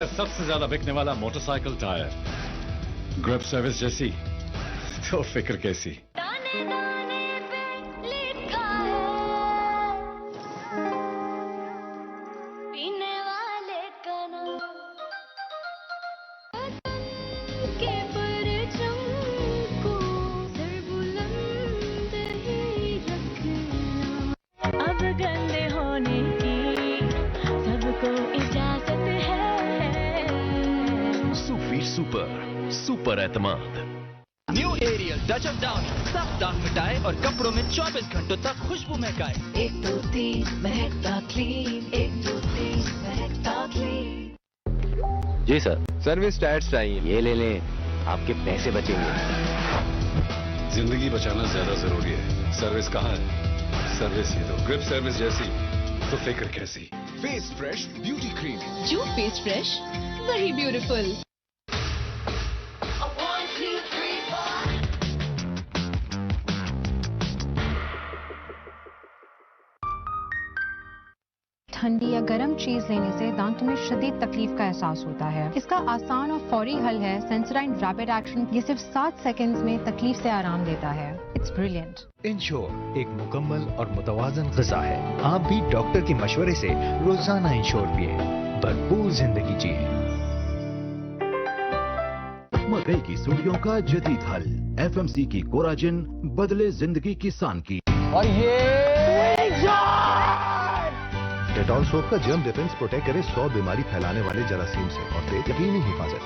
सबसे ज्यादा बिकने वाला मोटरसाइकिल टायर, ग्रिप सर्विस जैसी तो फिक्र कैसी। दाने दाने पे लिखा है पीने वाले का नाम, के परचम को सर बुलंद ही रखना। अब गंदे होने की सबको इजाजत है। सूफी सुपर एतमाद। New Ariel touch of down, सब दाग मिटाए और कपड़ों में 24 घंटों तक खुशबू महकाए। 1 2 3 महकता क्लीन, 1 2 3 महकता क्लीन। जी सर, सर्विस टायर्स चाहिए। ये ले लें, आपके पैसे बचेंगे। जिंदगी बचाना ज्यादा जरूरी है। सर्विस कहाँ है? सर्विस ही दो। ग्रिप सर्विस जैसी तो फिक्र कैसी। Face fresh beauty cream. जो फेस फ्रेश वही ब्यूटीफुल। ठंडी या गर्म चीज लेने से दांतों में शदीद तकलीफ का एहसास होता है। इसका आसान और फौरी हल है सेंसोडाइन रैपिड एक्शन। ये सिर्फ 7 सेकंड्स में तकलीफ से आराम देता है। It's brilliant. इंश्योर एक मुकम्मल और मुतवाजन ग़िज़ा है। आप भी डॉक्टर के मशवरे से रोजाना इंश्योर पिए, भरपूर जिंदगी जिए। मकई की सुड़ियों का जदीद हल, एफएमसी की कोराजिन, बदले जिंदगी किसान की। और ये डेटॉल सोप का जर्म डिफेंस प्रोटेक्ट करे 100 बीमारी फैलाने वाले जरासीम से और दे यकीनी हिफाजत।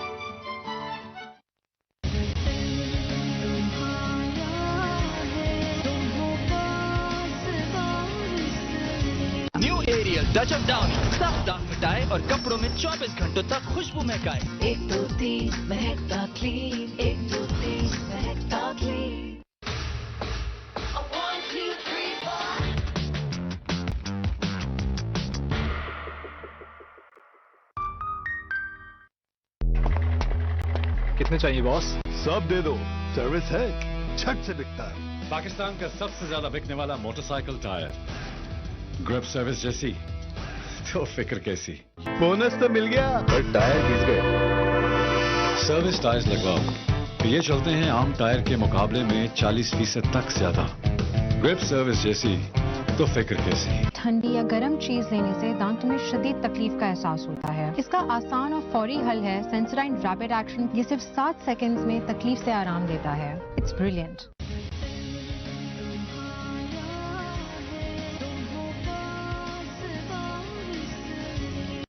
New Ariel touch of down, सब दाग मिटाए और कपड़ों में 24 घंटों तक खुशबू महकाए। 1 2 3 महकता क्लीन, 1 2 3 महकता क्लीन। 1 2 3 4। कितने चाहिए बॉस? सब दे दो, सर्विस है, झट से बिकता है। पाकिस्तान का सबसे ज्यादा बिकने वाला मोटरसाइकिल टायर, ग्रिप सर्विस जैसी तो फिक्र कैसी। बोनस तो मिल गया पर टायर घिस गए। सर्विस टायर्स लगवाओ, ये चलते हैं आम टायर के मुकाबले में 40% तक ज्यादा। ग्रिप सर्विस जैसी तो फिक्र कैसी। ठंडी या गर्म चीज लेने से दांतों में शदीद तकलीफ का एहसास होता है। इसका आसान और फौरी हल है सेंसोडाइन रैपिड एक्शन। ये सिर्फ 7 सेकंड्स में तकलीफ से आराम देता है। It's brilliant.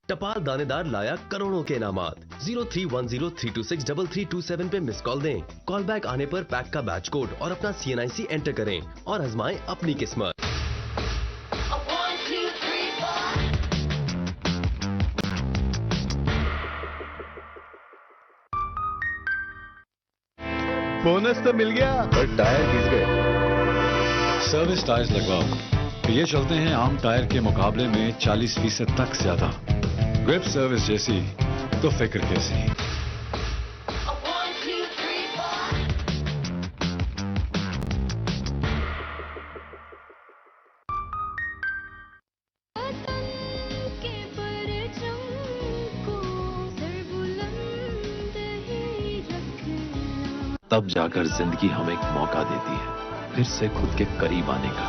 टपाल दानेदार लाया करोड़ों के इनामात। 031032633227 पे मिस कॉल दें। कॉल बैक आने पर पैक का बैच कोड और अपना CNIC एंटर करें और आजमाएं अपनी किस्मत। 1 2 3 4। बोनस तो मिल गया पर टायर घिस गए। सर्विस टायर्स लगवाओ, ये चलते हैं आम टायर के मुकाबले में 40% तक ज्यादा। ग्रिप सर्विस जैसी तो फिक्र कैसी। 1 2 3 4। के परचम को सर बुलंद ही रखना। तब जाकर जिंदगी हमें एक मौका देती है फिर से खुद के करीब आने का।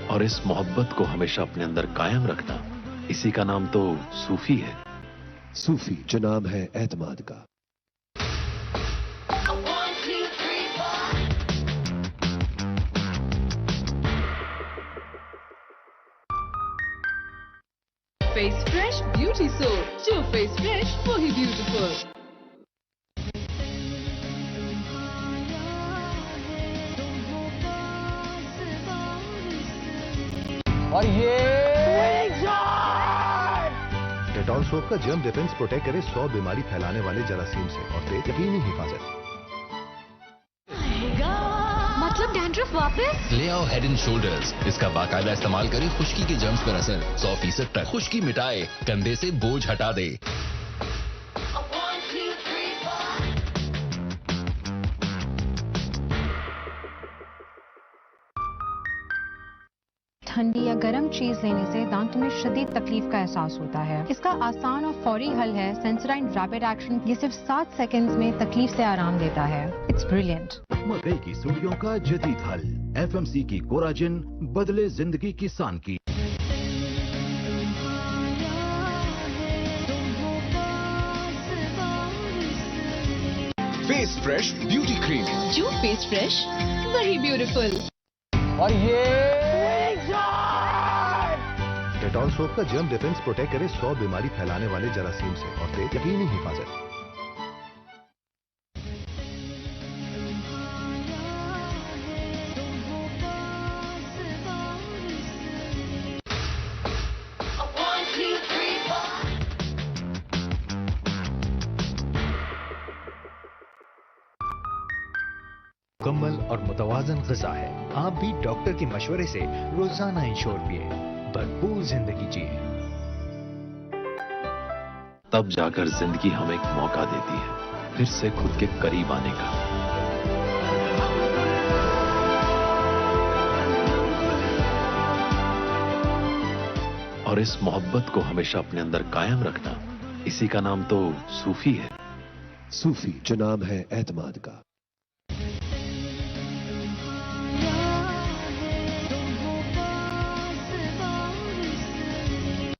और इस मोहब्बत को हमेशा अपने अंदर कायम रखना, इसी का नाम तो सूफी है। सूफी जो नाम है एतमाद का। 1 2 3 4। फेस फ्रेश ब्यूटी सोप, जो फेस फ्रेश वही ब्यूटीफुल। और ये डेटॉल सोप का जर्म डिफेंस प्रोटेक्ट करे 100 बीमारी फैलाने वाले जरासीम से और दे यकीनी हिफाजत। मतलब डैंड्रफ वापस? ले आओ हेड एंड शोल्डर्स। इसका बाकायदा इस्तेमाल करें, खुश्की के जर्म्स पर असर 100% तक। खुश्की मिटाए, कंधे से बोझ हटा दे। 1 2 3 4। ठंडी या गर्म चीज लेने से दांतों में शदीद तकलीफ का एहसास होता है। इसका आसान और फौरी हल है सेंसोडाइन रैपिड एक्शन। ये सिर्फ 7 सेकंड्स में तकलीफ से आराम देता है। It's brilliant. मकई की सुड़ियों का जदीद हल। एफएमसी की कोराजिन, बदले जिंदगी किसान की। Face fresh beauty cream. जो फेस फ्रेश वही ब्यूटीफुल। और ये डेटॉल सोप का जर्म डिफेंस प्रोटेक्ट करे 100 बीमारी फैलाने वाले जरासीम से और दे यकीनी हिफाजत। मुकम्मल और मुतवाजन ग़िज़ा है। आप भी डॉक्टर के मशवरे से रोजाना इंश्योर पिए, भरपूर जिंदगी जिए। तब जाकर जिंदगी हमें एक मौका देती है फिर से खुद के करीब आने का। और इस मोहब्बत को हमेशा अपने अंदर कायम रखना, इसी का नाम तो सूफी है। सूफी जो नाम है एतमाद का।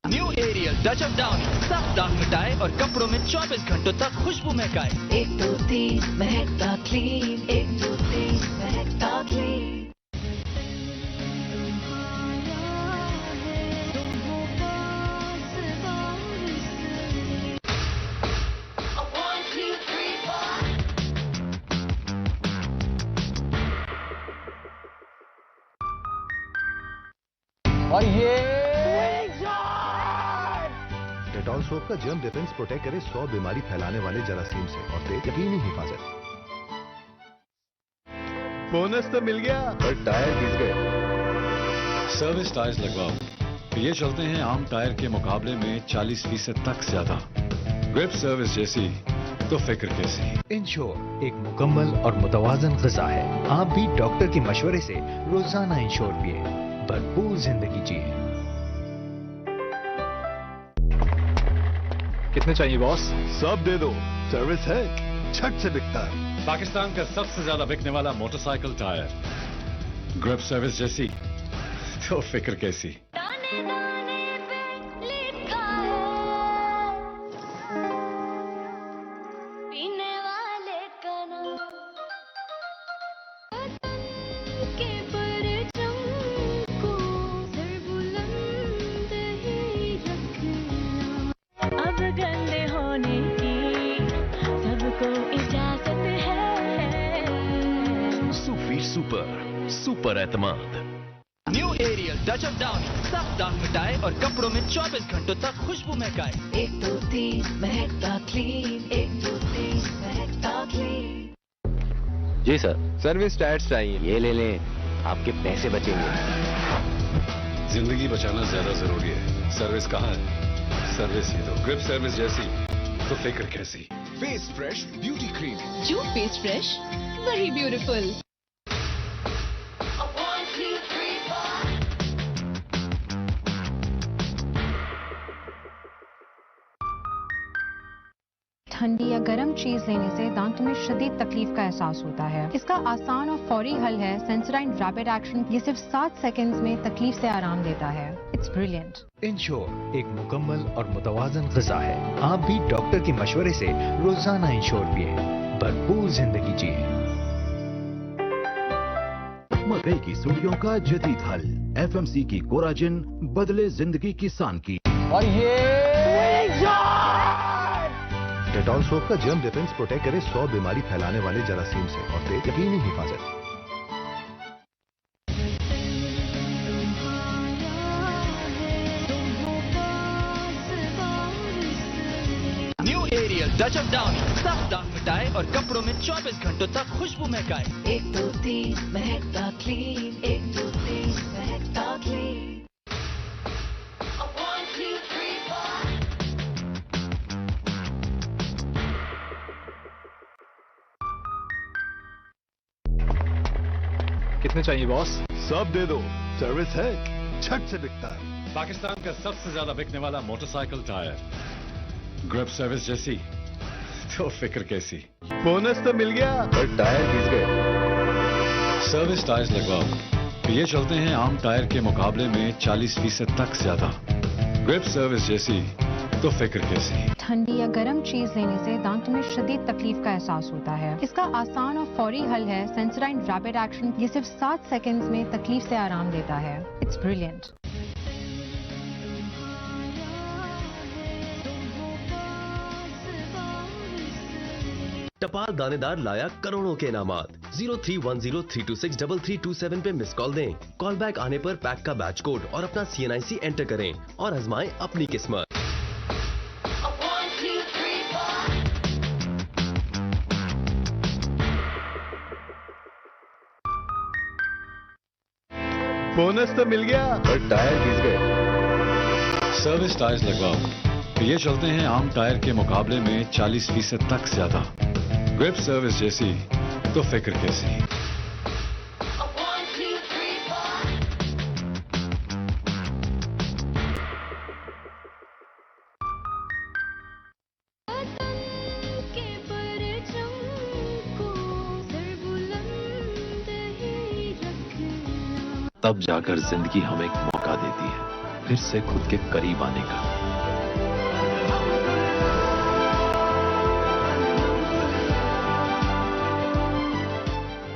New Ariel touch of down, सब दाग मिटाए और कपड़ों में 24 घंटों तक खुशबू महकाए। 1 2 3 महकता क्लीन, 1 2 3 महकता क्लीन। और ये डेटॉल सोप का जर्म डिफेंस प्रोटेक्ट करे 100 बीमारी फैलाने वाले जरासीम से और दे यकीनी हिफाजत। बोनस तो मिल गया पर टायर घिस गए। सर्विस टायर्स लगवाओ। ये चलते हैं आम टायर के मुकाबले में 40% तक ज्यादा। ग्रिप सर्विस जैसी तो फिक्र कैसी। इंश्योर एक मुकम्मल और मुतवाजन ग़िज़ा है। आप भी डॉक्टर के मशवरे से रोजाना इंश्योर पिए, भरपूर जिंदगी जिए। कितने चाहिए बॉस? सब दे दो, सर्विस है, झट से बिकता है। पाकिस्तान का सबसे ज्यादा बिकने वाला मोटरसाइकिल टायर। ग्रिप सर्विस जैसी तो फिक्र कैसी। सुपर एतमाद। New Ariel touch of down, सब दाग मिटाए और कपड़ों में 24 घंटों तक खुशबू महकाए। 1 2 3 महकता क्लीन, 1 2 3 महकता क्लीन। जी सर, सर्विस टायर्स चाहिए। ये ले लें, आपके पैसे बचेंगे। जिंदगी बचाना ज्यादा जरूरी है। सर्विस कहाँ है? सर्विस ही तो। ग्रिप सर्विस जैसी तो फिक्र कैसी। Face fresh beauty cream. जो फेस फ्रेश वही ब्यूटीफुल। ठंडी या गर्म चीज लेने से दांतों में शदीद तकलीफ का एहसास होता है। इसका आसान और फौरी हल है सेंसोडाइन रैपिड एक्शन। ये सिर्फ 7 सेकंड्स में तकलीफ से आराम देता है। It's brilliant. इंश्योर एक मुकम्मल और मुतवाजन ग़िज़ा है। आप भी डॉक्टर के मशवरे से रोजाना इंश्योर पिए, भरपूर जिंदगी जिए। मकई की सुड़ियों का जदीद हल। एफएमसी की कोराजिन, बदले जिंदगी किसान की। और ये डेटॉल सोप का जर्म डिफेंस प्रोटेक्ट करे 100 बीमारी फैलाने वाले जरासीम से और दे यकीनी हिफाजत। New Ariel touch of down, सब दाग मिटाए और कपड़ों में 24 घंटों तक खुशबू महकाए। 1 2 3 महकता क्लीन, 1 2 3 महकता क्लीन। कितने चाहिए बॉस? सब दे दो, सर्विस है, छट से बिकता है। पाकिस्तान का सबसे ज्यादा बिकने वाला मोटरसाइकिल टायर, ग्रिप सर्विस जैसी तो फिक्र कैसी। बोनस तो मिल गया पर टायर घिस गए। सर्विस टायर्स लगवाओ तो ये चलते हैं आम टायर के मुकाबले में 40% तक ज्यादा। ग्रिप सर्विस जैसी तो फिक्र कैसी। ठंडी या गर्म चीज लेने से दांतों में शदीद तकलीफ का एहसास होता है। इसका आसान और फौरी हल है सेंसोडाइन रैपिड एक्शन। ये सिर्फ 7 सेकंड्स में तकलीफ से आराम देता है। It's brilliant. टपाल दानेदार लाया करोड़ों के इनामात। 031032633227 पे मिस कॉल दें। कॉल बैक आने पर पैक का बैच कोड और अपना CNIC एंटर करें और आजमाएं अपनी किस्मत। बोनस तो मिल गया पर टायर घिस गए। सर्विस टायर्स लगवाओ तो ये चलते हैं आम टायर के मुकाबले में 40% तक ज्यादा। ग्रिप सर्विस जैसी तो फिक्र कैसी। तब जाकर जिंदगी हमें एक मौका देती है फिर से खुद के करीब आने का।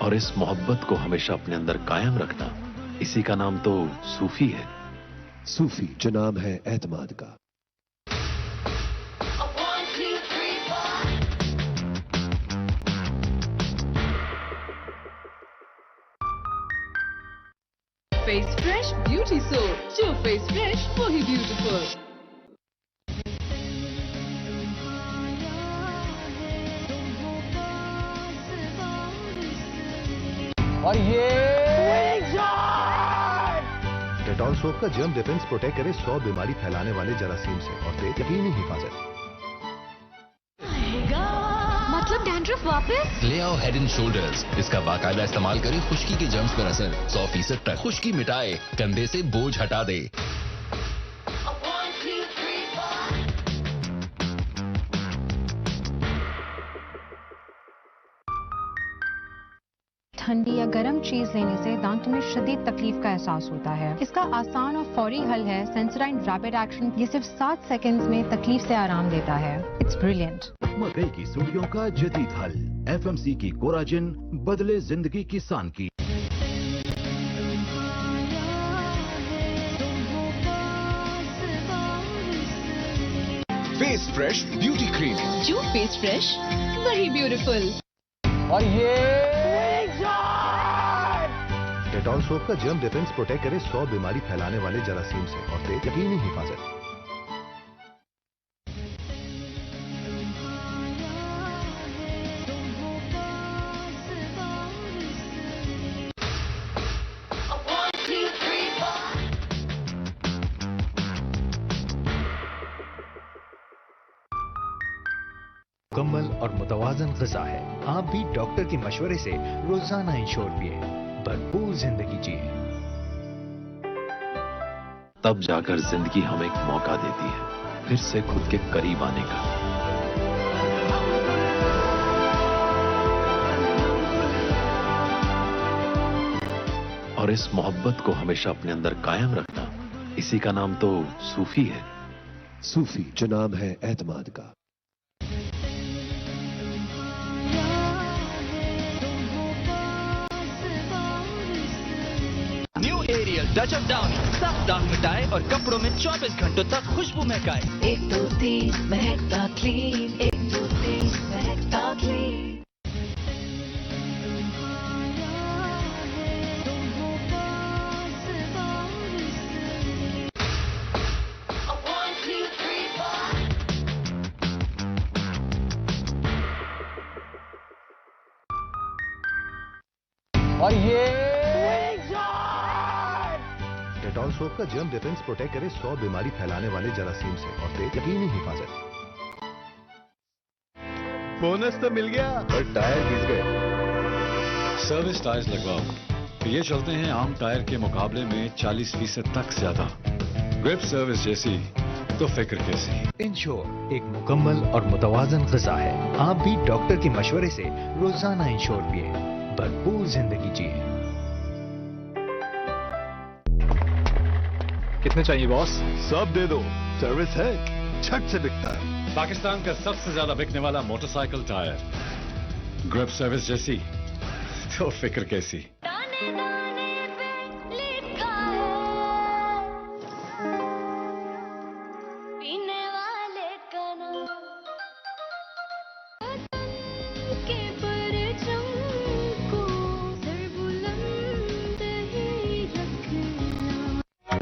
और इस मोहब्बत को हमेशा अपने अंदर कायम रखना, इसी का नाम तो सूफी है। सूफी जो नाम है एतमाद का। फेस फ्रेश ब्यूटी सोप, जो फेस फ्रेश वही ब्यूटीफुल। और ये डेटॉल सोप का जर्म डिफेंस प्रोटेक्ट करे 100 बीमारी फैलाने वाले जरासीम से और दे यकीनी हिफाजत। मतलब डैंड्रफ वापस? ले आओ हेड एंड शोल्डर्स। इसका बाकायदा इस्तेमाल करें, खुश्की के जर्म्स पर असर 100% तक खुश्की मिटाए, कंधे से बोझ हटा दे। ठंडी या गर्म चीज लेने से दांतों में शदीद तकलीफ का एहसास होता है। इसका आसान और फौरी हल है सेंसोडाइन रैपिड एक्शन। ये सिर्फ 7 सेकंड्स में तकलीफ से आराम देता है। It's brilliant. मकई की सुड़ियों का जदीद हल। FMC की कोराजिन बदले जिंदगी की सानकी। फेस फ्रेश ब्यूटी क्रीम, जो फेस फ्रेश वही ब्यूटीफुल। और ये डेटॉल सोप का जर्म डिफेंस प्रोटेक्ट करे 100 बीमारी फैलाने वाले जरासीम से और दे यकीनी हिफाजत। मुकम्मल और मुतवाजन ग़िज़ा है। आप भी डॉक्टर के मशवरे से रोजाना इंश्योर पिए, भरपूर जिंदगी जिए। तब जाकर जिंदगी हमें एक मौका देती है फिर से खुद के करीब आने का। और इस मोहब्बत को हमेशा अपने अंदर कायम रखना, इसी का नाम तो सूफी है। सूफी जो नाम है एतमाद का। New Ariel touch of down, सब दाग मिटाए और कपड़ों में 24 घंटों तक खुशबू महकाए। 1 2 3 महकता क्लीन, 1 2 3 महकता क्लीन। और ये डेटॉल सोप का जर्म डिफेंस प्रोटेक्ट करे 100 बीमारी फैलाने वाले जरासीम से और दे यकीनी हिफाजत। बोनस तो मिल गया पर टायर घिस गए। सर्विस टायर्स लगवाओ ये चलते हैं आम टायर के मुकाबले में 40% तक ज्यादा। ग्रिप सर्विस जैसी तो फिक्र कैसी। इंश्योर एक मुकम्मल और मुतवाजन ग़िज़ा है। आप भी डॉक्टर के मशवरे से रोजाना इंश्योर पिए, भरपूर जिंदगी जिए। कितने चाहिए बॉस? सब दे दो, सर्विस है, झट से बिकता है। पाकिस्तान का सबसे ज्यादा बिकने वाला मोटरसाइकिल टायर, ग्रिप सर्विस जैसी तो फिक्र कैसी।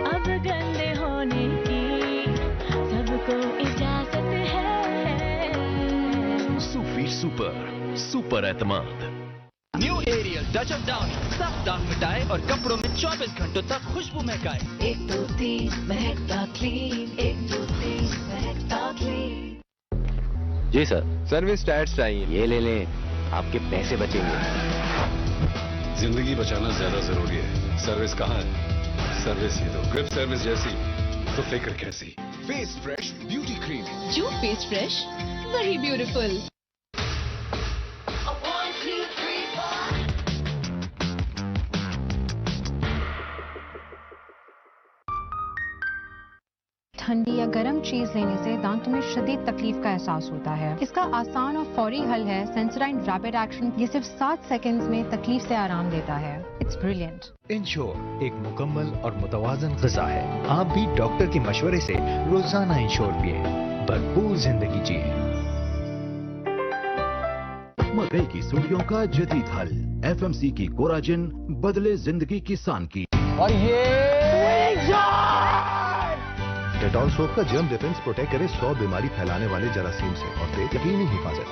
अब गंदे होने की सबको इजाजत है। सूफी सुपर, सुपर एतमाद। New Ariel touch of down, सब दाग मिटाए और कपड़ों में 24 घंटों तक खुशबू महकाए। 1 2 3 महकता क्लीन, 1 2 3 महकता क्लीन। जी सर, सर्विस टायर्स चाहिए। ये ले लें, आपके पैसे बचेंगे। जिंदगी बचाना ज्यादा जरूरी है। सर्विस कहाँ है? सर्विस ही दो। ग्रिप सर्विस जैसी तो फिक्र कैसी। फेस फ्रेश ब्यूटी क्रीम, जो फेस फ्रेश वही ब्यूटीफुल। ठंडी या गर्म चीज लेने से दांतों में शदीद तकलीफ का एहसास होता है। इसका आसान और फौरी हल है सेंसोडाइन रैपिड एक्शन। ये सिर्फ 7 सेकंड्स में तकलीफ से आराम देता है। It's brilliant. इंश्योर एक मुकम्मल और मुतवाजन ग़िज़ा है। आप भी डॉक्टर के मशवरे से रोजाना इंश्योर पिए, भरपूर जिंदगी जिए। मकई की सुड़ियों का जदीद हल, FMC की कोराजिन, बदले जिंदगी किसान की। और ये डेटॉल सोप का जर्म डिफेंस प्रोटेक्ट करे 100 बीमारी फैलाने वाले जरासीम से और दे यकीनी हिफाजत।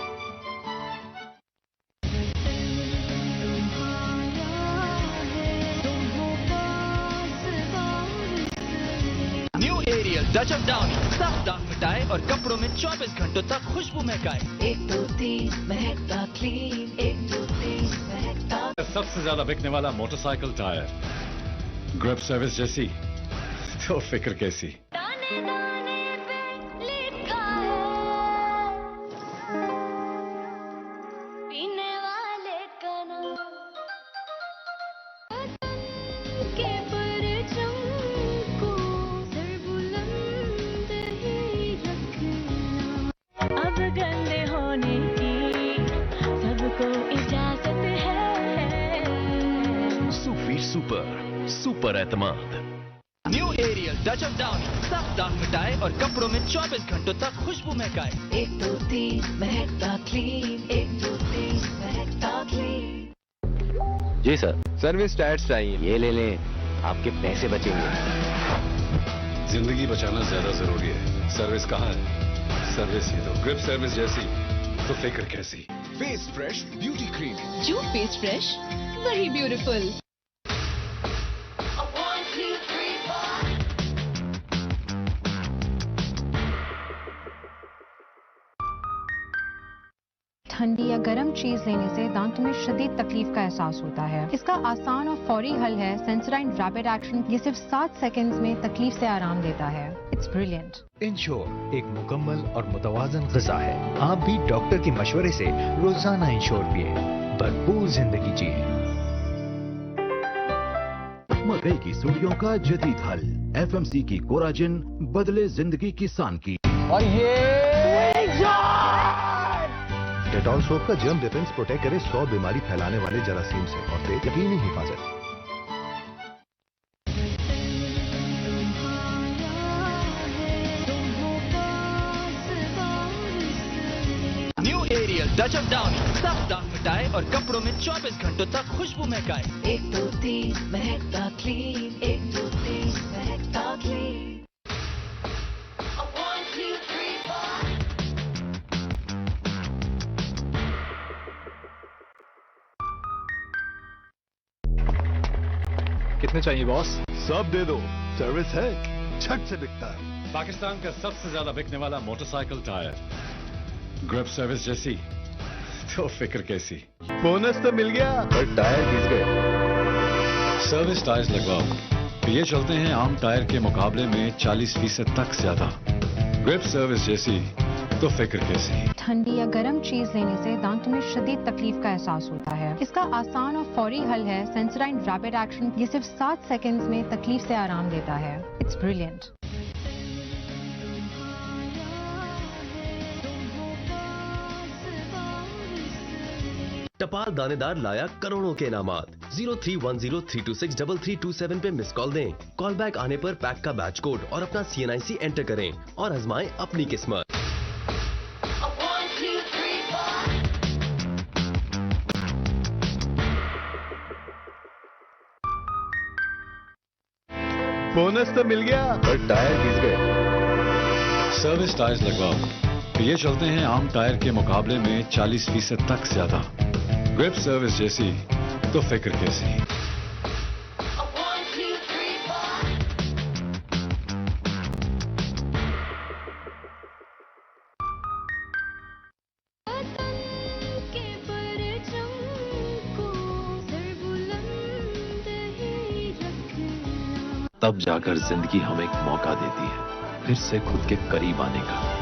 New Ariel touch of down, सब दाग मिटाए और कपड़ों में 24 घंटों तक खुशबू महकाए। 1 2 3 महकता क्लीन, 1 2 3 महकता। सबसे ज्यादा बिकने वाला मोटरसाइकिल टायर, ग्रिप सर्विस जैसी तो फिक्र कैसी। अब गंदे होने की सबको इजाजत है। सूफी सुपर, सुपर एतमाद। New Ariel touch of down, सब दाग मिटाए और कपड़ों में 24 घंटों तक खुशबू महकाए। 1 2 3 महकता क्लीन, 1 2 3 महकता क्लीन। जी सर, सर्विस टायर्स चाहिए। ये ले लें, आपके पैसे बचेंगे। जिंदगी बचाना ज्यादा जरूरी है। सर्विस कहाँ है? सर्विस ही दो। ग्रिप सर्विस जैसी तो फिक्र कैसी। फेस फ्रेश ब्यूटी क्रीम, जो फेस फ्रेश वही ब्यूटीफुल। ठंडी या गर्म चीज लेने से दांतों में शदीद तकलीफ का एहसास होता है। इसका आसान और फौरी हल है सेंसोडाइन रैपिड एक्शन। ये सिर्फ 7 सेकंड्स में तकलीफ से आराम देता है। It's brilliant. इंश्योर एक मुकम्मल और मुतवाजन ग़िज़ा है। आप भी डॉक्टर के मशवरे से रोजाना इंश्योर पिए, भरपूर जिंदगी जिए। मकई की सुड़ियों का जदीद हल, FMC की कोराजिन, बदले जिंदगी किसान की। और ये डेटॉल सोप का जर्म डिफेंस प्रोटेक्ट करे 100 बीमारी फैलाने वाले जरासीम से और दे यकीनी हिफाजत। New Ariel touch of down, सब दाग मिटाए और कपड़ों में 24 घंटों तक खुशबू महकाए। 1 2 3 महकता क्लीन, 1 2 3 महकता क्लीन। कितने चाहिए बॉस? सब दे दो, सर्विस है, झट से बिकता है। पाकिस्तान का सबसे ज्यादा बिकने वाला मोटरसाइकिल टायर, ग्रिप सर्विस जैसी तो फिक्र कैसी। बोनस तो मिल गया, पर टायर घिस गए। सर्विस टायर्स लगवाओ। ये चलते हैं आम टायर के मुकाबले में 40% तक ज्यादा। ग्रिप सर्विस जैसी तो फिक्र कैसी। ठंडी या गर्म चीज लेने से दांतों में शदीद तकलीफ का एहसास होता है। इसका आसान और फौरी हल है सेंसोडाइन रैपिड एक्शन। ये सिर्फ 7 सेकंड्स में तकलीफ से आराम देता है। It's brilliant. टपाल दानेदार लाया करोड़ों के इनामात। 031032633227 पे मिस कॉल दें। कॉल बैक आने पर पैक का बैच कोड और अपना CNIC एंटर करें और आजमाएं अपनी किस्मत। बोनस तो मिल गया पर टायर घिस गए। सर्विस टायर्स लगवाओ। ये चलते हैं आम टायर के मुकाबले में 40% तक ज्यादा। ग्रिप सर्विस जैसी तो फिक्र कैसी। तब जाकर जिंदगी हमें एक मौका देती है फिर से खुद के करीब आने का।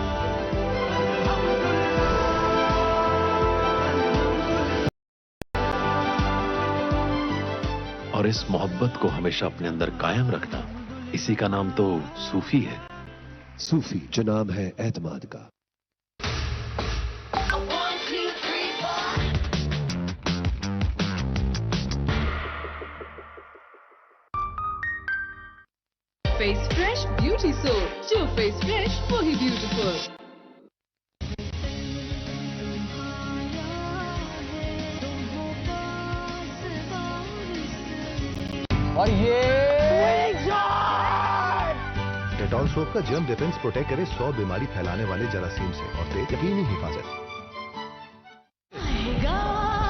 और इस मोहब्बत को हमेशा अपने अंदर कायम रखना, इसी का नाम तो सूफी है। सूफी जो नाम है एतमाद का। फेस फ्रेश ब्यूटी सोप, जो फेस फ्रेश वही ब्यूटीफुल। और ये डेटॉल सोप का जर्म डिफेंस प्रोटेक्ट करे 100 बीमारी फैलाने वाले जरासीम से और दे यकीनी हिफाजत।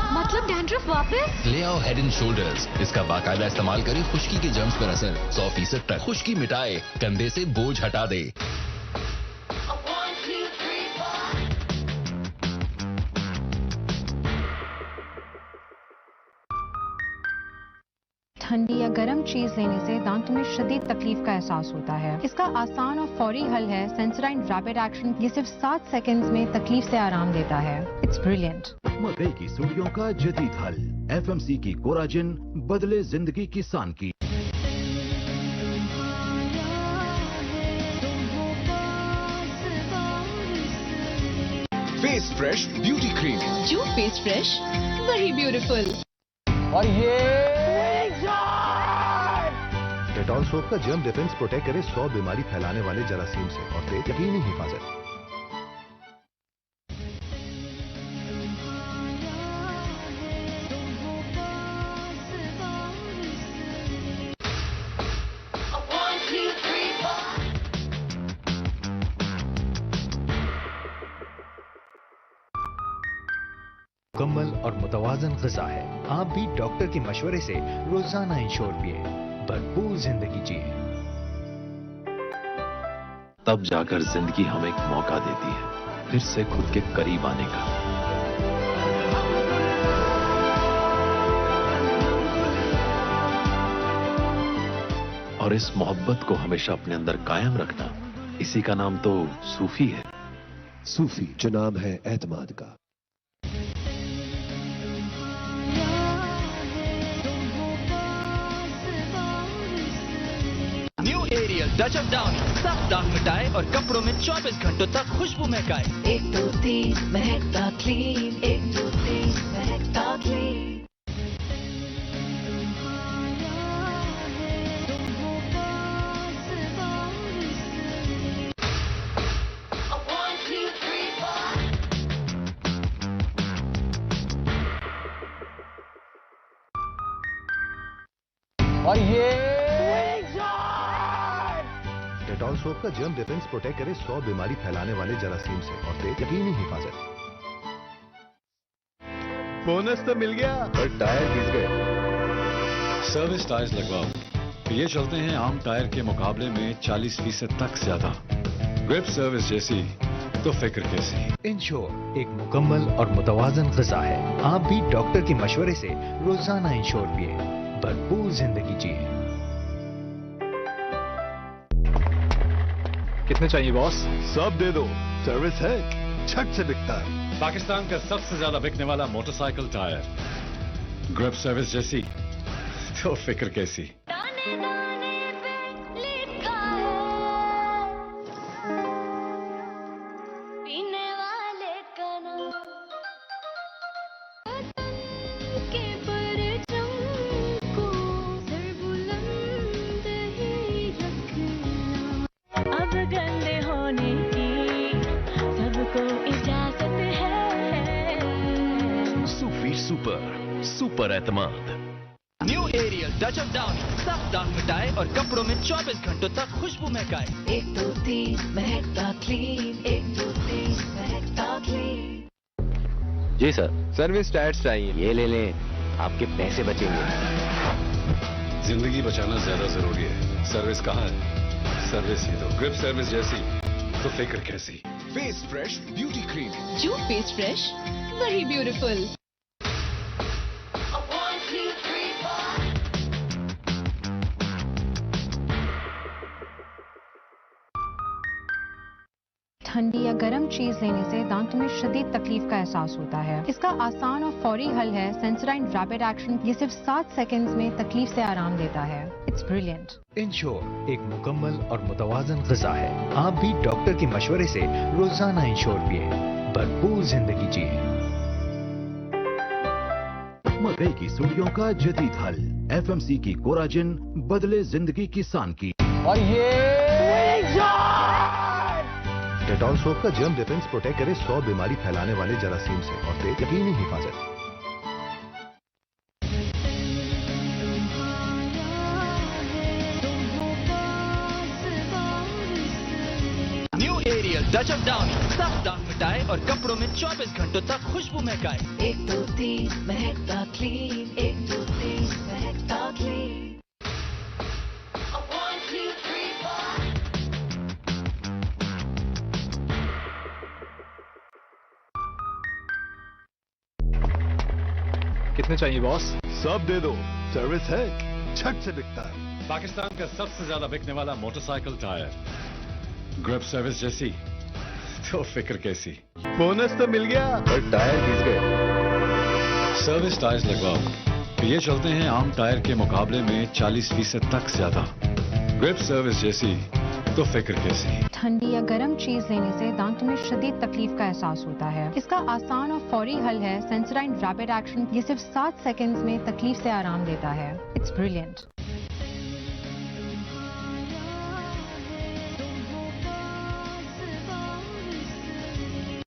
मतलब डैंड्रफ वापस? ले आओ हेड एंड शोल्डर्स। इसका बाकायदा इस्तेमाल करें खुश्की के जर्म्स पर असर 100% तक। खुश्की मिटाए, कंधे से बोझ हटा दे। ठंडी या गर्म चीज लेने से दांतों में शदीद तकलीफ का एहसास होता है। इसका आसान और फौरी हल है सेंसोडाइन रैपिड एक्शन। ये सिर्फ 7 सेकंड्स में तकलीफ से आराम देता है। It's brilliant. मकई की सुड़ियों का जदीद हल। FMC की कोराजिन बदले जिंदगी किसान की। फेस फ्रेश ब्यूटी क्रीम, जो फेस फ्रेश वही ब्यूटीफुल। और ये डेटॉल सोप का जर्म डिफेंस प्रोटेक्ट करे 100 बीमारी फैलाने वाले जरासीम से और दे यकीनी हिफाजत। मुकम्मल और मुतवाजन ग़िज़ा है। आप भी डॉक्टर के मशवरे से रोजाना इंश्योर पिए, भरपूर जिंदगी जिए। तब जाकर जिंदगी हमें एक मौका देती है फिर से खुद के करीब आने का। और इस मोहब्बत को हमेशा अपने अंदर कायम रखना, इसी का नाम तो सूफी है। सूफी जो नाम है एतमाद का। New Ariel touch of down, सब दाग मिटाए और कपड़ों में 24 घंटों तक खुशबू महकाए। 1 2 3 महकता क्लीन, 1 2 3 महकता क्लीन। और ये डेटॉल सोप का जर्म डिफेंस प्रोटेक्ट करे 100 बीमारी फैलाने वाले जरासीम से और दे यकीनी हिफाजत। बोनस तो मिल गया पर टायर घिस गए। सर्विस टायर्स लगवाओ। ये चलते हैं आम टायर के मुकाबले में 40% तक ज्यादा। ग्रिप सर्विस जैसी तो फिक्र कैसी। इंश्योर एक मुकम्मल और मुतवाजन ग़िज़ा है। आप भी डॉक्टर के मशवरे से रोजाना इंश्योर पिए, भरपूर जिंदगी जिए। कितने चाहिए बॉस? सब दे दो, सर्विस है, झट से बिकता है। पाकिस्तान का सबसे ज्यादा बिकने वाला मोटरसाइकिल टायर, ग्रिप सर्विस जैसी तो फिक्र कैसी। अब गंदे होने की सबको इजाजत है। सूफी सुपर, सुपर एतमाद। New Ariel touch of down, सब दाग मिटाए और कपड़ों में 24 घंटों तक खुशबू महकाए। 1 2 3 महकता क्लीन, 1 2 3 महकता क्लीन। जी सर, सर्विस टायर्स चाहिए। ये ले लें, आपके पैसे बचेंगे। जिंदगी बचाना ज्यादा जरूरी है। सर्विस कहाँ है? सर्विस ही दो। ग्रिप सर्विस जैसी तो फिक्र कैसी। Face fresh beauty cream. जो फेस फ्रेश वही ब्यूटीफुल। ठंडी या गर्म चीज लेने से दांतों में शदीद तकलीफ का एहसास होता है। इसका आसान और फौरी हल है सेंसोडाइन रैपिड एक्शन। ये सिर्फ 7 सेकंड्स में तकलीफ से आराम देता है। It's brilliant. इंश्योर एक मुकम्मल और मुतवाजन ग़िज़ा है। आप भी डॉक्टर के मशवरे से रोजाना इंश्योर पिए। भरपूर जिंदगी जिए। मकई की सुड़ियों का जदीद हल, FMC की कोराजिन, बदले जिंदगी किसान की। और ये डेटॉल सोप का जर्म डिफेंस प्रोटेक्ट करे 100 बीमारी फैलाने वाले जरासीम से और दे यकीनी हिफाजत। New Ariel touch of down, सब दाग मिटाए और कपड़ों में 24 घंटों तक खुशबू महकाए। 1 2 3 महकता क्लीन, 1 2 3 महकता क्लीन। कितने चाहिए बॉस? सब दे दो, सर्विस है, झट से बिकता है। पाकिस्तान का सबसे ज्यादा बिकने वाला मोटरसाइकिल टायर, ग्रिप सर्विस जैसी तो फिक्र कैसी। बोनस तो मिल गया और टायर घिस गए। सर्विस टायर्स लगवाओ, ये चलते हैं आम टायर के मुकाबले में 40% तक ज्यादा। ग्रिप सर्विस जैसी तो फिक्र कैसी। ठंडी या गर्म चीज लेने से दांतों में शदीद तकलीफ का एहसास होता है। इसका आसान और फौरी हल है सेंसोडाइन रैपिड एक्शन। ये सिर्फ 7 सेकंड्स में तकलीफ से आराम देता है। It's brilliant.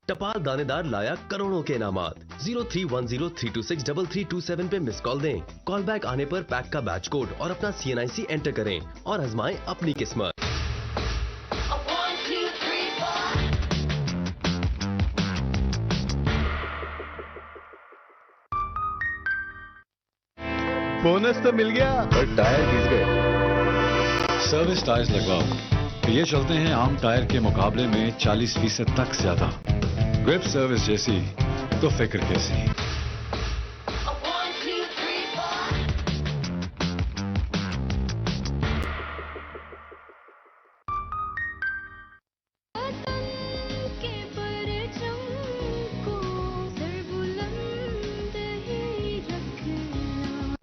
टपाल दानेदार लाया करोड़ों के इनामात। 031032633327 पे मिस कॉल दें। कॉल बैक आने पर पैक का बैच कोड और अपना CNIC एंटर करें और आजमाएं अपनी किस्मत। बोनस तो मिल गया और टायर घिस गए। सर्विस टायर्स लगवाओ, ये चलते हैं आम टायर के मुकाबले में 40% तक ज्यादा। ग्रिप सर्विस जैसी तो फिक्र कैसी।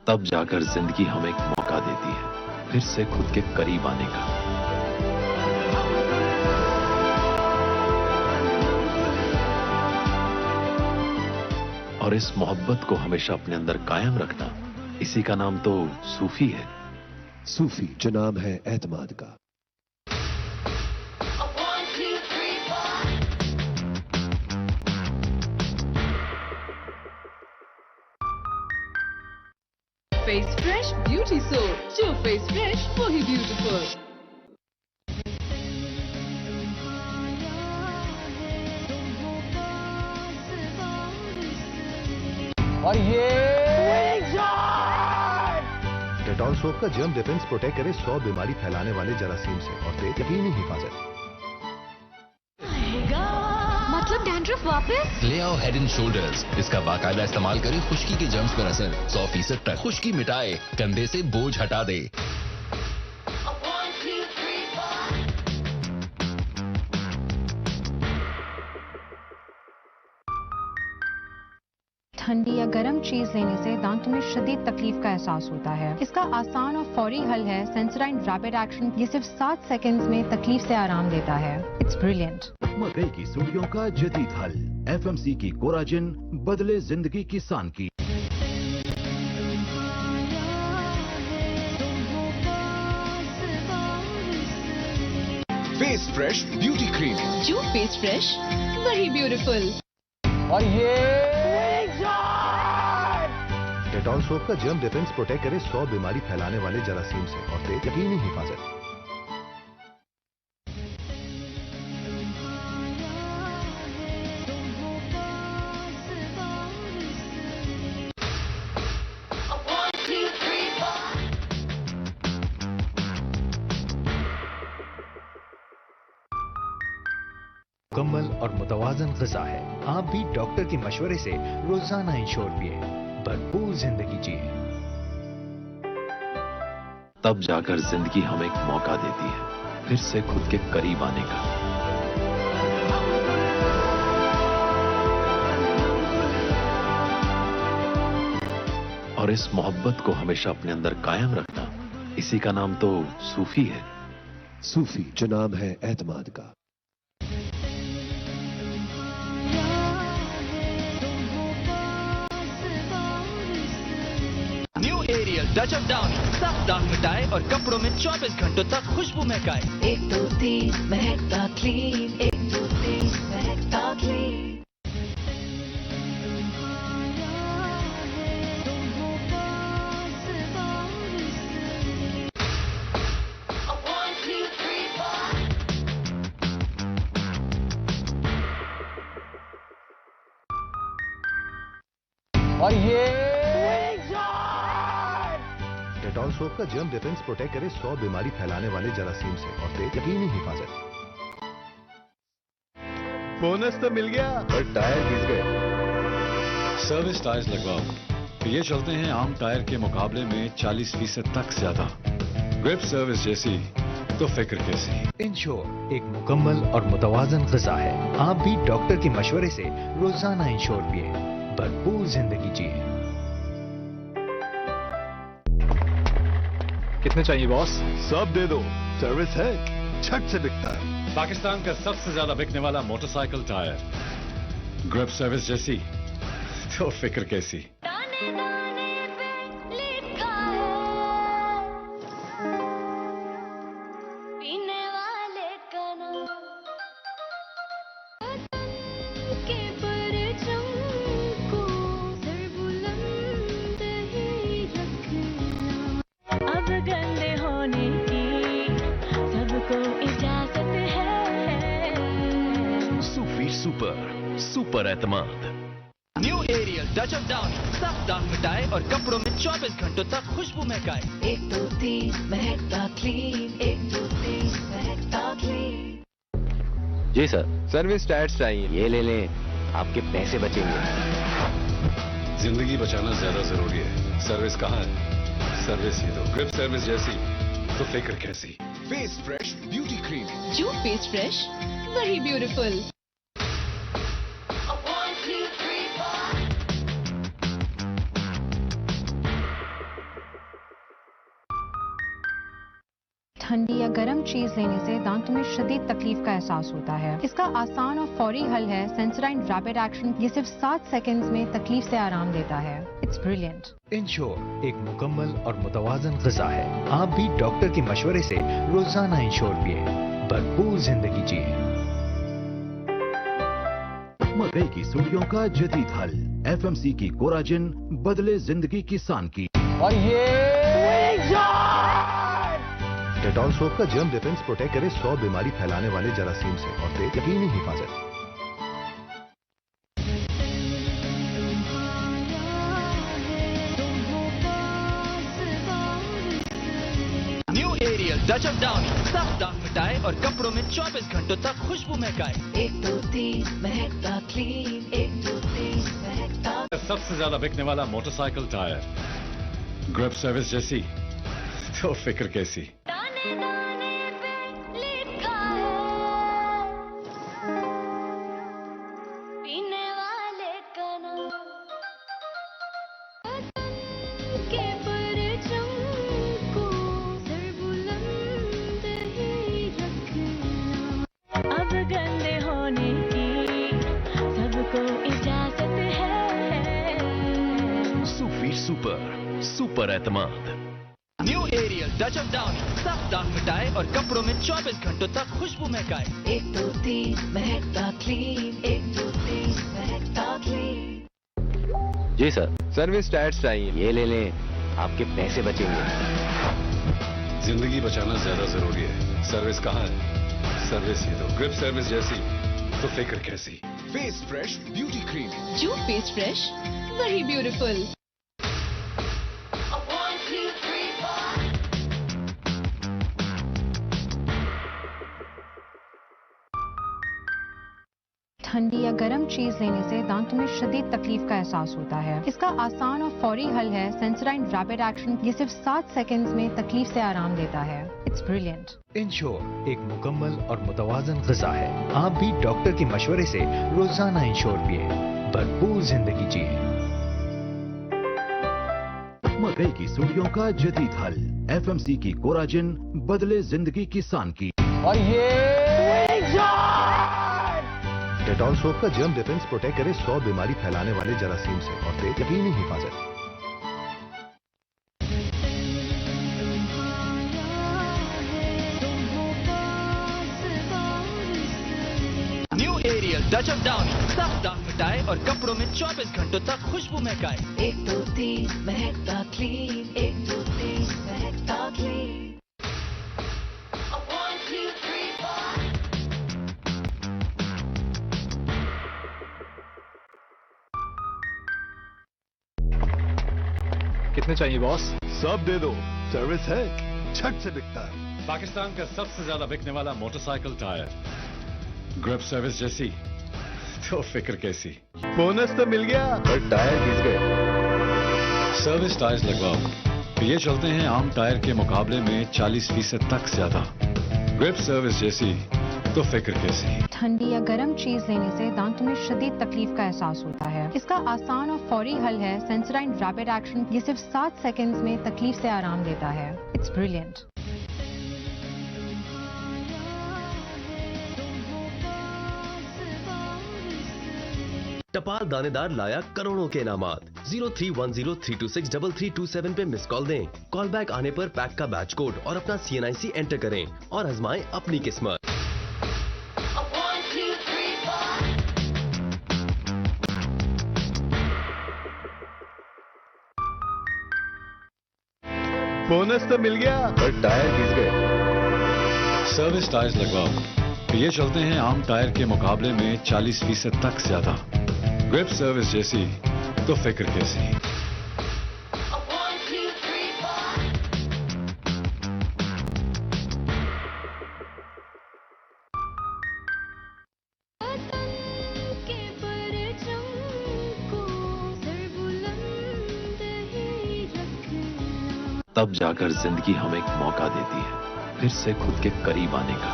तब जाकर जिंदगी हमें एक मौका देती है फिर से खुद के करीब आने का। और इस मोहब्बत को हमेशा अपने अंदर कायम रखना, इसी का नाम तो सूफी है। सूफी जो नाम है एतमाद का। फेस फ्रेश ब्यूटी सोप, जो फेस फ्रेश वही ब्यूटीफुल। और ये डेटॉल सोप का जर्म डिफेंस प्रोटेक्ट करे 100 बीमारी फैलाने वाले जरासीम से और दे यकीनी हिफाजत। मतलब डैंड्रफ सिर्फ वापस? ले आओ हेड एंड शोल्डर्स। इसका बाकायदा इस्तेमाल करें खुश्की के जर्म्स पर असर 100% तक। खुश्की मिटाए, कंधे से बोझ हटा दे। ठंडी या गर्म चीज लेने से दांतों में शदीद तकलीफ का एहसास होता है। इसका आसान और फौरी हल है सेंसोडाइन रैपिड एक्शन। ये सिर्फ 7 सेकंड्स में तकलीफ से आराम देता है। It's brilliant. मकई की सुड़ियों का जदीद हल। FMC की कोराजिन बदले जिंदगी की सानकी। Face fresh beauty cream. जो फेस फ्रेश वही ब्यूटीफुल। और ये डेटॉल सोप का जर्म डिफेंस प्रोटेक्ट करे 100 बीमारी फैलाने वाले जरासीम से और दे यकीनी हिफाजत। मुकम्मल और मुतवाजन ग़िज़ा है। आप भी डॉक्टर के मशवरे से रोजाना इंश्योर पिए, भरपूर जिंदगी जिए। तब जाकर जिंदगी हमें एक मौका देती है फिर से खुद के करीब आने का। और इस मोहब्बत को हमेशा अपने अंदर कायम रखना, इसी का नाम तो सूफी है। सूफी जो नाम है एतमाद का। New Ariel touch up down सब दाग मिटाए और कपड़ों में 24 घंटों तक खुशबू महकाए। 1 2 3 महकता क्लीन। 1 2 3 महकता क्लीन। और ये डेटॉल सोप का जर्म डिफेंस प्रोटेक्ट करे 100 बीमारी फैलाने वाले जरासीम से और दे यकीनी हिफाजत। बोनस तो मिल गया पर टायर घिस गए। सर्विस टायर्स लगवाओ। ये चलते हैं आम टायर के मुकाबले में 40% तक ज्यादा। ग्रिप सर्विस जैसी तो फिक्र कैसी। इंश्योर एक मुकम्मल और मुतवाजन ग़िज़ा है। आप भी डॉक्टर के मशवरे से रोजाना इंश्योर पिए, भरपूर जिंदगी जिए। कितने चाहिए बॉस? सब दे दो, सर्विस है, झट से बिकता है। पाकिस्तान का सबसे ज्यादा बिकने वाला मोटरसाइकिल टायर। ग्रिप सर्विस जैसी तो फिक्र कैसी। अब गंदे होने की सबको इजाजत है। सूफी सुपर सुपर एतमाद। New Ariel touch up down सब दाग मिटाए और कपड़ों में 24 घंटों तक खुशबू महकाए। 1 2 3 महकता क्लीन। 1 2 3 महकता क्लीन। जी सर, सर्विस टायर्स चाहिए। ये ले लें, आपके पैसे बचेंगे। जिंदगी बचाना ज्यादा जरूरी है। सर्विस कहाँ है? सर्विस ही दो। ग्रिप सर्विस जैसी तो फिक्र कैसी। Face fresh beauty cream. जो फेस फ्रेश वही ब्यूटीफुल। ठंडी या गर्म चीज लेने से दांतों में शदीद तकलीफ का एहसास होता है। इसका आसान और फौरी हल है सेंसोडाइन रैपिड एक्शन। ये सिर्फ 7 सेकंड्स में तकलीफ से आराम देता है। It's brilliant. इंश्योर एक मुकम्मल और मुतवाजन ग़िज़ा है। आप भी डॉक्टर के मशवरे से रोजाना इंश्योर पिए, भरपूर जिंदगी जिए। मकई की सुड़ियों का जदीद हल। FMC की कोराजिन बदले जिंदगी की सानकी। और ये डेटॉल सोप का जर्म डिफेंस प्रोटेक्ट करे 100 बीमारी फैलाने वाले जरासीम से और दे यकीनी हिफाजत। New Ariel touch up down सब दाग मिटाए और कपड़ों में 24 घंटों तक खुशबू महकाए। 1 2 3 महकता क्लीन, 1 2 3 महकता। सबसे ज्यादा बिकने वाला मोटरसाइकिल टायर, ग्रिप सर्विस जैसी तो फिक्र कैसी। दाने दाने पे लिखा है, पीने वाले का नाम, के परचम को सर बुलंद ही रखना। अब गंदे होने की सबको इजाजत है। सूफी सुपर एतमाद। New Ariel touch of down, सब दाग मिटाए और कपड़ों में 24 घंटों तक खुशबू महकाए। 1 2 3 महकता क्लीन, 1 2 3 महकता क्लीन। जी सर, सर्विस टायर्स चाहिए, ये ले लें, आपके पैसे बचेंगे। जिंदगी बचाना ज्यादा जरूरी है, सर्विस कहाँ है? सर्विस ही दो, ग्रिप सर्विस जैसी तो फिक्र कैसी। Face fresh beauty cream. जो फेस फ्रेश वही ब्यूटीफुल। ठंडी या गर्म चीज लेने से दांतों में शदीद तकलीफ का एहसास होता है। इसका आसान और फौरी हल है सेंसोडाइन रैपिड एक्शन। ये सिर्फ 7 सेकंड्स में तकलीफ से आराम देता है। It's brilliant. इंश्योर एक मुकम्मल और मुतवाजन ग़िज़ा है। आप भी डॉक्टर के मशवरे से रोजाना इंश्योर पिए, भरपूर जिंदगी जिए। मकई की सुड़ियों का जदीद हल, FMC की कोराजिन, बदले जिंदगी किसान की। और ये डेटॉल सोप का जर्म डिफेंस प्रोटेक्ट करे 100 बीमारी फैलाने वाले जरासीम से और दे यकीनी हिफाजत। New Ariel touch of down, सब दाग मिटाए और कपड़ों में 24 घंटों तक खुशबू महकाए। 1 2 3 महकता क्लीन, 1 2 3 महकता क्लीन। 1 2 3 4। कितने चाहिए बॉस? सब दे दो, सर्विस है, झट से बिकता है। पाकिस्तान का सबसे ज्यादा बिकने वाला मोटरसाइकिल टायर, ग्रिप सर्विस जैसी तो फिक्र कैसी। बोनस तो मिल गया और टायर घिस गए। सर्विस टायर्स लगवाओ, ये चलते हैं आम टायर के मुकाबले में 40% तक ज्यादा। ग्रिप सर्विस जैसी तो फिक्र कैसी। ठंडी या गर्म चीज लेने से दांतों में शदीद तकलीफ का एहसास होता है। इसका आसान और फौरी हल है सेंसोडाइन रैपिड एक्शन। ये सिर्फ 7 सेकंड्स में तकलीफ से आराम देता है। It's brilliant. टपाल दानेदार लाया करोड़ों के इनामात। 031032633327 पे मिस कॉल दें। कॉल बैक आने पर पैक का बैच कोड और अपना CNIC एंटर करें और आजमाएं अपनी किस्मत। 1 2 3 4। बोनस तो मिल गया और टायर घिस गए। सर्विस टायर्स लगवाओ, ये चलते हैं आम टायर के मुकाबले में 40% तक ज्यादा। ग्रिप सर्विस जैसी तो फिक्र कैसी। 1 2 3 4। के परचम को सर बुलंद ही रखना। तब जाकर जिंदगी हमें एक मौका देती है फिर से खुद के करीब आने का।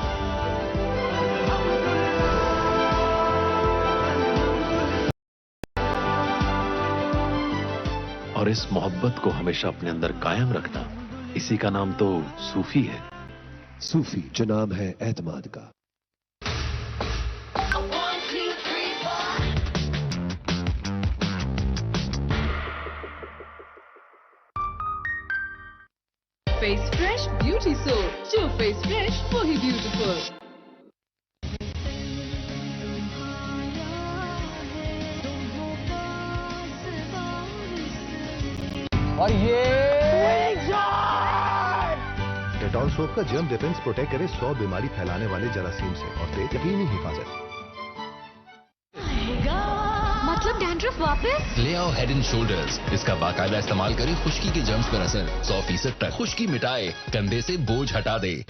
और इस मोहब्बत को हमेशा अपने अंदर कायम रखना, इसी का नाम तो सूफी है। सूफी जो नाम है एतमाद का। 1 2 3 4। फेस फ्रेश ब्यूटी सोप, जो फेस फ्रेश वही ब्यूटीफुल। और ये डेटॉल सोप का जर्म डिफेंस प्रोटेक्ट करे 100 बीमारी फैलाने वाले जरासीम से और दे यकीनी हिफाजत। मतलब डैंड्रफ वापस? ले आओ हेड एंड शोल्डर्स, इसका बाकायदा इस्तेमाल करें, खुश्की के जर्म्स पर असर 100% तक खुश्की मिटाए, कंधे से बोझ हटा दे।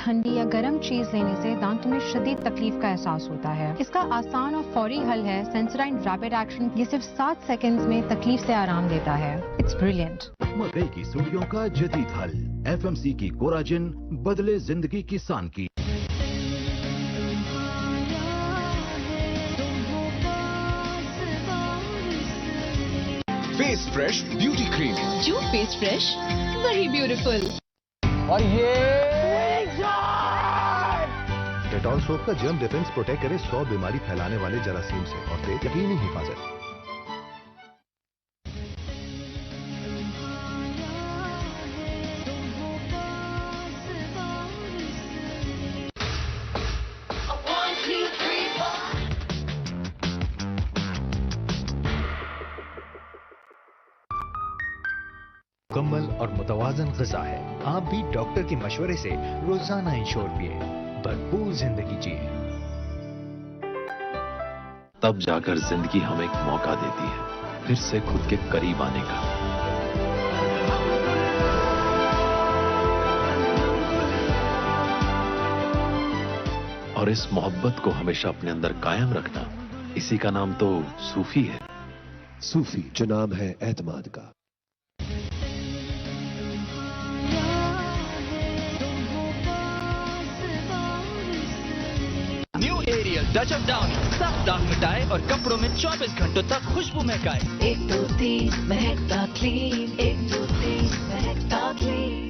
ठंडी या गर्म चीज लेने से दांतों में शदीद तकलीफ का एहसास होता है। इसका आसान और फौरी हल है सेंसोडाइन रैपिड एक्शन। ये सिर्फ 7 सेकंड्स में तकलीफ से आराम देता है। It's brilliant. मकई की सुड़ियों का जदीद हल FMC की कोराजिन बदले जिंदगी की सान की। Face fresh beauty cream. जो फेस फ्रेश वही ब्यूटीफुल। और ये डेटॉल सोप का जर्म डिफेंस प्रोटेक्ट करे 100 बीमारी फैलाने वाले जरासीम से और दे यकीनी हिफाजत। मुकम्मल और मुतवाजन ग़िज़ा है। आप भी डॉक्टर के मशवरे से रोजाना इंश्योर पिए, भरपूर जिंदगी जिए। तब जाकर जिंदगी हमें एक मौका देती है फिर से खुद के करीब आने का। और इस मोहब्बत को हमेशा अपने अंदर कायम रखना, इसी का नाम तो सूफी है। सूफी जो नाम है एतमाद का। New Ariel touch of down सब दाग मिटाए और कपड़ों में 24 घंटों तक खुशबू महकाए। 1 2 3 महकता क्लीन, 1 2 3 महकता क्लीन।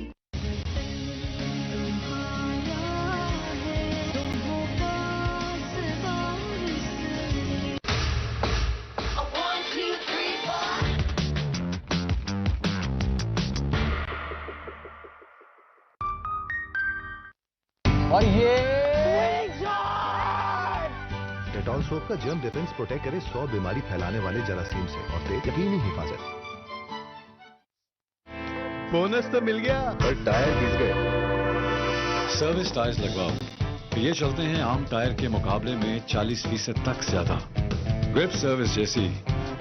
और ये डेटॉल सोप का जर्म डिफेंस प्रोटेक्ट करे 100 बीमारी फैलाने वाले जरासीम से और दे यकीनी हिफाजत। बोनस तो मिल गया पर टायर घिस गए। सर्विस टायर्स लगवाओ। ये चलते हैं आम टायर के मुकाबले में 40% तक ज्यादा। ग्रिप सर्विस जैसी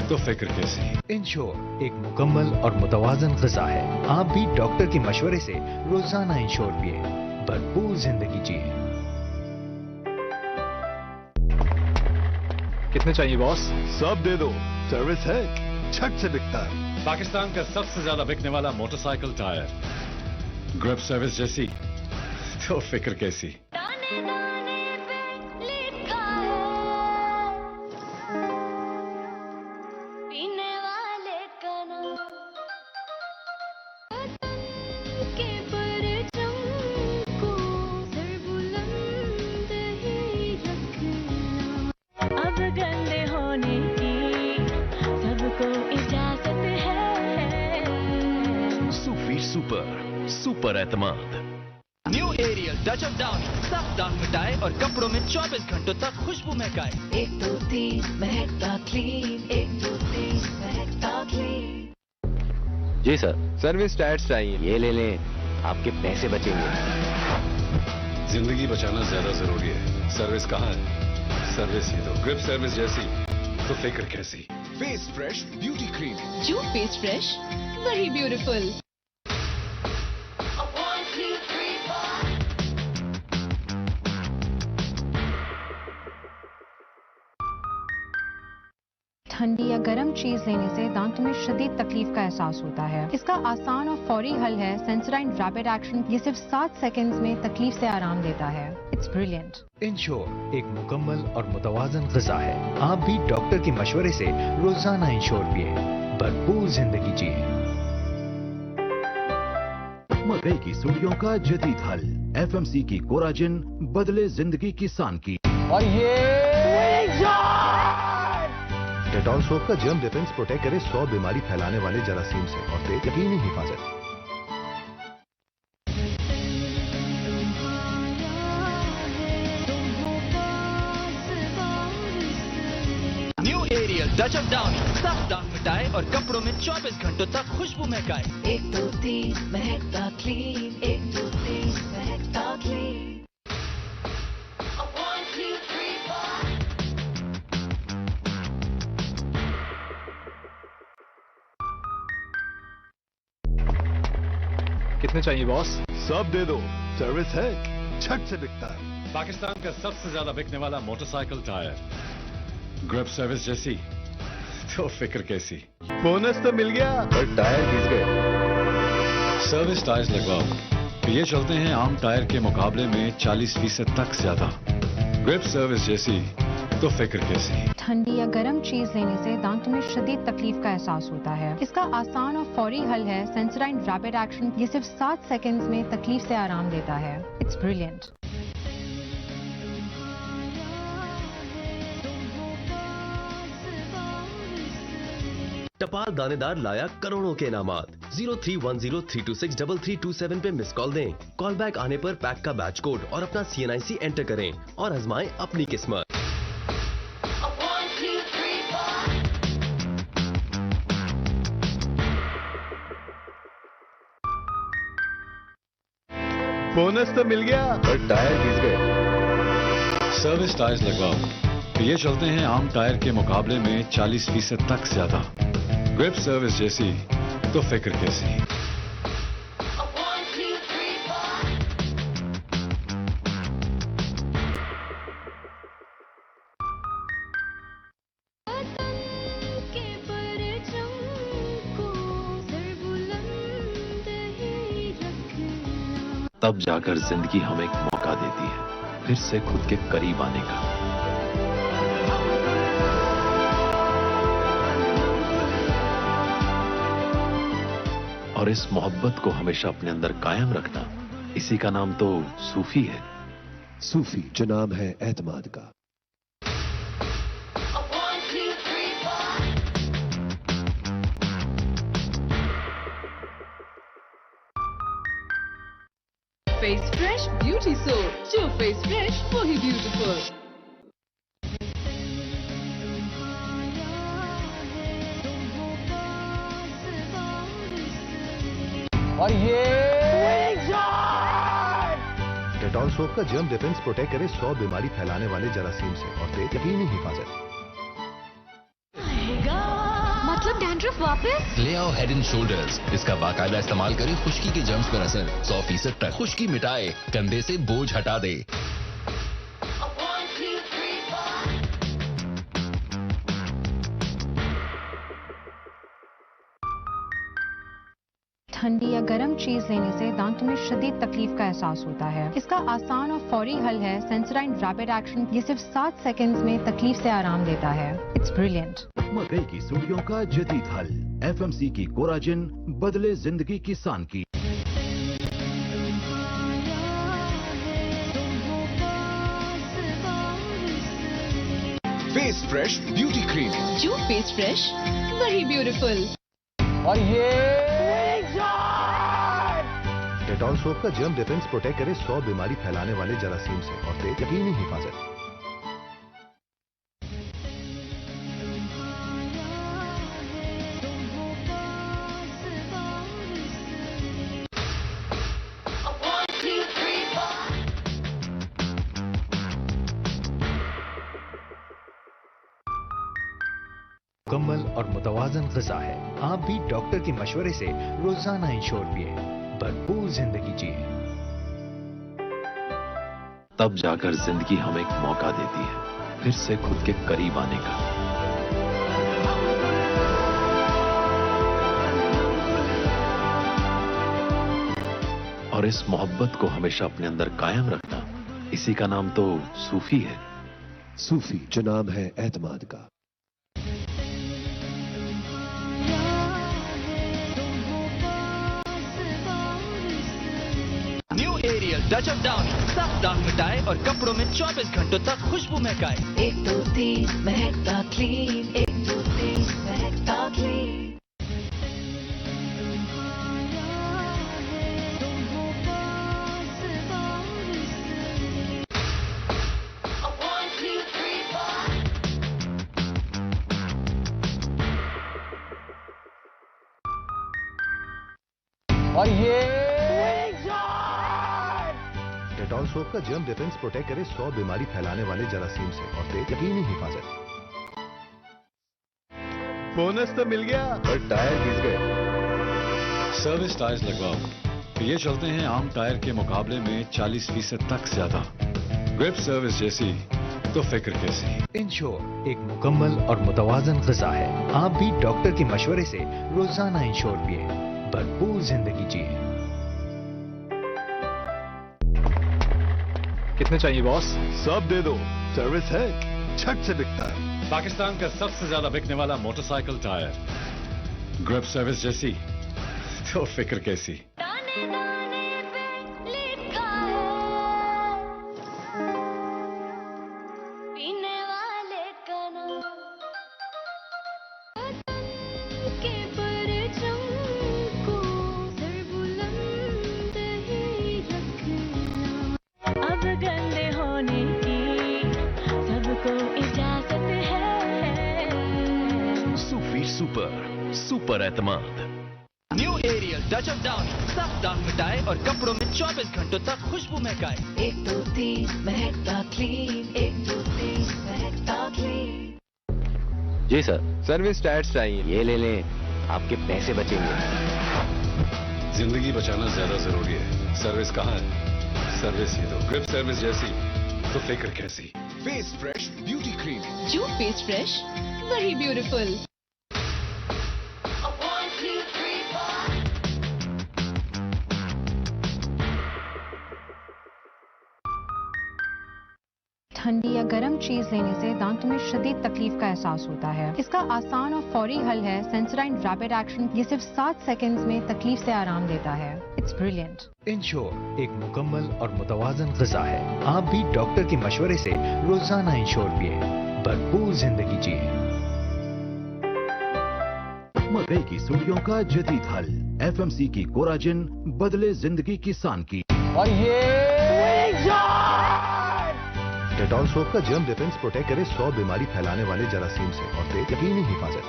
तो फिक्र कैसी। इंश्योर एक मुकम्मल और मुतवाजन ग़िज़ा है। आप भी डॉक्टर के मशवरे से रोजाना इंश्योर पिए, भरपूर जिंदगी जिए। कितने चाहिए बॉस? सब दे दो, सर्विस है, झट से बिकता है। पाकिस्तान का सबसे ज्यादा बिकने वाला मोटरसाइकिल टायर। ग्रिप सर्विस जैसी तो फिक्र कैसी। अब गंदे होने की सबको इजाजत है। सूफी सुपर सुपर एतमाद। New Ariel touch of down सब दाग मिटाए और कपड़ों में 24 घंटों तक खुशबू महकाए। 1 2 3 महकता क्लीन, 1 2 3 महकता क्लीन। जी सर, सर्विस टायर्स चाहिए। ये ले लें, आपके पैसे बचेंगे। जिंदगी बचाना ज्यादा जरूरी है। सर्विस कहाँ है? सर्विस ही दो। ग्रिप सर्विस जैसी तो फिक्र कैसी। Face fresh beauty cream. जो फेस फ्रेश वही ब्यूटीफुल। ठंडी या गर्म चीज लेने से दांतों में शदीद तकलीफ का एहसास होता है। इसका आसान और फौरी हल है सेंसोडाइन रैपिड एक्शन। ये सिर्फ 7 सेकंड्स में तकलीफ से आराम देता है। It's brilliant. इंश्योर एक मुकम्मल और मुतवाजन ग़िज़ा है। आप भी डॉक्टर के मशवरे से रोजाना इंश्योर पिए, भरपूर जिंदगी जिए। मकई की सुड़ियों का जदीद हल FMC की कोराजिन बदले जिंदगी की सान की। और ये डेटॉल सोप का जर्म डिफेंस प्रोटेक्ट करे 100 बीमारी फैलाने वाले जरासीम से और दे यकीनी हिफाजत। New Ariel touch of down सब दाग मिटाए और कपड़ों में 24 घंटों तक खुशबू महकाए। 1 2 3 महकता क्लीन, 1 2 3 महकता क्लीन। कितने चाहिए बॉस? सब दे दो, सर्विस है, झट से बिकता है। पाकिस्तान का सबसे ज्यादा बिकने वाला मोटरसाइकिल टायर, ग्रिप सर्विस जैसी तो फिक्र कैसी। बोनस तो मिल गया पर टायर घिस गए। सर्विस टायर्स लगवाओ, ये चलते हैं आम टायर के मुकाबले में 40% तक ज्यादा। ग्रिप सर्विस जैसी तो फिक्र कैसी। ठंडी या गर्म चीज लेने से दांतों में शदीद तकलीफ का एहसास होता है। इसका आसान और फौरी हल है सेंसोडाइन रैपिड एक्शन। ये सिर्फ 7 सेकंड्स में तकलीफ से आराम देता है। It's brilliant. टपाल दानेदार लाया करोड़ों के इनामात। 031032633227 पे मिस कॉल दें। कॉल बैक आने पर पैक का बैच कोड और अपना CNIC एंटर करें और आजमाएं अपनी किस्मत। बोनस तो मिल गया पर टायर घिस गए। सर्विस टायर्स लगवाओ, ये चलते हैं आम टायर के मुकाबले में 40% तक ज्यादा। ग्रिप सर्विस जैसी तो फिक्र कैसी। तब जाकर जिंदगी हमें एक मौका देती है फिर से खुद के करीब आने का। और इस मोहब्बत को हमेशा अपने अंदर कायम रखना, इसी का नाम तो सूफी है। सूफी जो नाम है एतमाद का। फेस फ्रेश ब्यूटी सोप, जो फेस फ्रेश वही ब्यूटीफुल। और ये डेटॉल सोप का जर्म डिफेंस प्रोटेक्ट करे 100 बीमारी फैलाने वाले जरासीम से और दे यकीनी हिफाजत। मतलब डैंड्रफ वापस? ले आओ हेड एंड शोल्डर्स। इसका बाकायदा इस्तेमाल करें, खुश्की के जर्म्स पर असर 100% तक खुश्की मिटाए, कंधे से बोझ हटा दे। ठंडी या गर्म चीज लेने से दांतों में शदीद तकलीफ का एहसास होता है। इसका आसान और फौरी हल है सेंसोडाइन रैपिड एक्शन। ये सिर्फ 7 सेकंड्स में तकलीफ से आराम देता है। It's brilliant. मकई की सुड़ियों का जदीद हल, FMC की कोराजिन, बदले जिंदगी की सानकी। फेस फ्रेश ब्यूटी क्रीम, जो फेस फ्रेश वही ब्यूटीफुल। और ये डेटॉल सोप का जर्म डिफेंस प्रोटेक्ट करे 100 बीमारी फैलाने वाले जरासीम से और दे यकीनी हिफाजत। मुकम्मल और मुतवाजन ग़िज़ा है। आप भी डॉक्टर के मशवरे से रोजाना इंश्योर पिए, भरपूर जिंदगी जिए। तब जाकर जिंदगी हमें एक मौका देती है फिर से खुद के करीब आने का। और इस मोहब्बत को हमेशा अपने अंदर कायम रखना, इसी का नाम तो सूफी है। सूफी जो नाम है एतमाद का। New Ariel touch of down, सब दाग मिटाए और कपड़ों में 24 घंटों तक खुशबू महकाए। 1 2 3 महकता क्लीन, 1 2 3 महकता क्लीन। और ये डेटॉल सोप का जर्म डिफेंस प्रोटेक्ट करे 100 बीमारी फैलाने वाले जरासीम से और दे यकीनी हिफाजत। बोनस तो मिल गया पर टायर घिस गए। सर्विस टायर्स लगवाओ, तो ये चलते हैं आम टायर के मुकाबले में 40% तक ज्यादा। ग्रिप सर्विस जैसी तो फिक्र कैसी। इंश्योर एक मुकम्मल और मुतवाजन ग़िज़ा है। आप भी डॉक्टर के मशवरे से रोजाना इंश्योर पिए, भरपूर जिंदगी जिए। कितने चाहिए बॉस? सब दे दो, सर्विस है, झट से बिकता है। पाकिस्तान का सबसे ज्यादा बिकने वाला मोटरसाइकिल टायर, ग्रिप सर्विस जैसी तो फिक्र कैसी। अब गंदे होने की सबको इजाजत है। सूफी सुपर, सुपर एतमाद। New Ariel touch of down, सब दाग मिटाए और कपड़ों में 24 घंटों तक खुशबू महकाए। 1 2 3 महकता क्लीन, 1 2 3 महकता क्लीन। जी सर, सर्विस टायर्स चाहिए। ये ले लें, आपके पैसे बचेंगे। जिंदगी बचाना ज्यादा जरूरी है। सर्विस कहाँ है? सर्विस ही दो। ग्रिप सर्विस जैसी तो फिक्र कैसी। Face fresh beauty cream. जो फेस फ्रेश वही ब्यूटीफुल। ठंडी या गर्म चीज लेने से दांतों में शदीद तकलीफ का एहसास होता है। इसका आसान और फौरी हल है सेंसोडाइन रैपिड एक्शन। ये सिर्फ 7 सेकंड्स में तकलीफ से आराम देता है। It's brilliant. इंश्योर एक मुकम्मल और मुतवाजन ग़िज़ा है। आप भी डॉक्टर के मशवरे से रोजाना इंश्योर पिए, भरपूर जिंदगी जिए। मकई की सुड़ियों का जदीद हल, FMC की कोराजिन, बदले जिंदगी की सान की। और ये डेटॉल सोप का जर्म डिफेंस प्रोटेक्ट करे 100 बीमारी फैलाने वाले जरासीम से और दे यकीनी हिफाजत।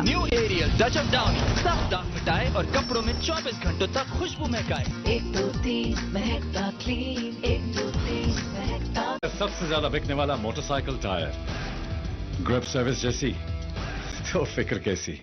New Ariel touch of down, सब दाग मिटाए और कपड़ों में 24 घंटों तक खुशबू महकाए। 1 2 3 महकता क्लीन, 1 2 3 महकता। सबसे ज्यादा बिकने वाला मोटरसाइकिल टायर, ग्रिप सर्विस जैसी तो फिक्र कैसी।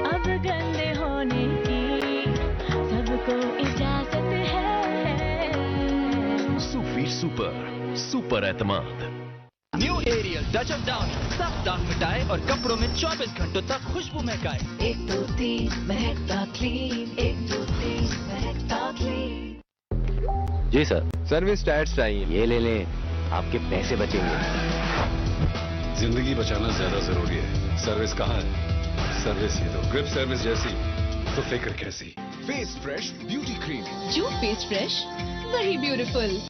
अब गंदे होने की सबको इजाजत है। सूफी सुपर, सुपर एतमाद। New Ariel touch of down, सब दाग मिटाए और कपड़ों में 24 घंटों तक खुशबू महकाए। 1 2 3 महकता क्लीन, 1 2 3 महकता क्लीन। जी सर, सर्विस टायर्स चाहिए। ये ले लें, आपके पैसे बचेंगे। जिंदगी बचाना ज्यादा जरूरी है। सर्विस कहाँ है? सर्विस ही दो। ग्रिप सर्विस जैसी तो फिक्र कैसी। Face fresh beauty cream. जो फेस फ्रेश वही ब्यूटीफुल।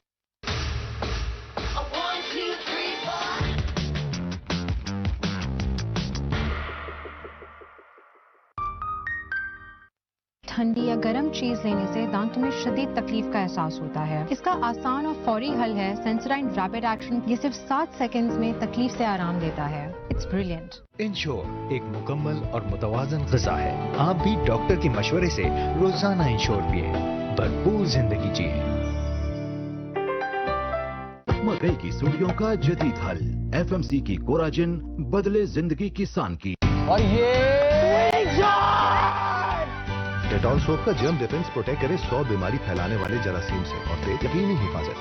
ठंडी या गर्म चीज लेने से दांतों में शदीद तकलीफ का एहसास होता है। इसका आसान और फौरी हल है सेंसोडाइन रैपिड एक्शन। ये सिर्फ 7 सेकंड्स में तकलीफ से आराम देता है। It's brilliant. इंश्योर एक मुकम्मल और मुतवाजन ग़िज़ा है। आप भी डॉक्टर के मशवरे से रोजाना इंश्योर पिए, भरपूर जिंदगी जिए। मकई की सुड़ियों का जदीद हल, FMC की कोराजिन, बदले जिंदगी की सान की। और ये डेटॉल सोप का जर्म डिफेंस प्रोटेक्ट करे 100 बीमारी फैलाने वाले जरासीम से और दे यकीनी हिफाजत।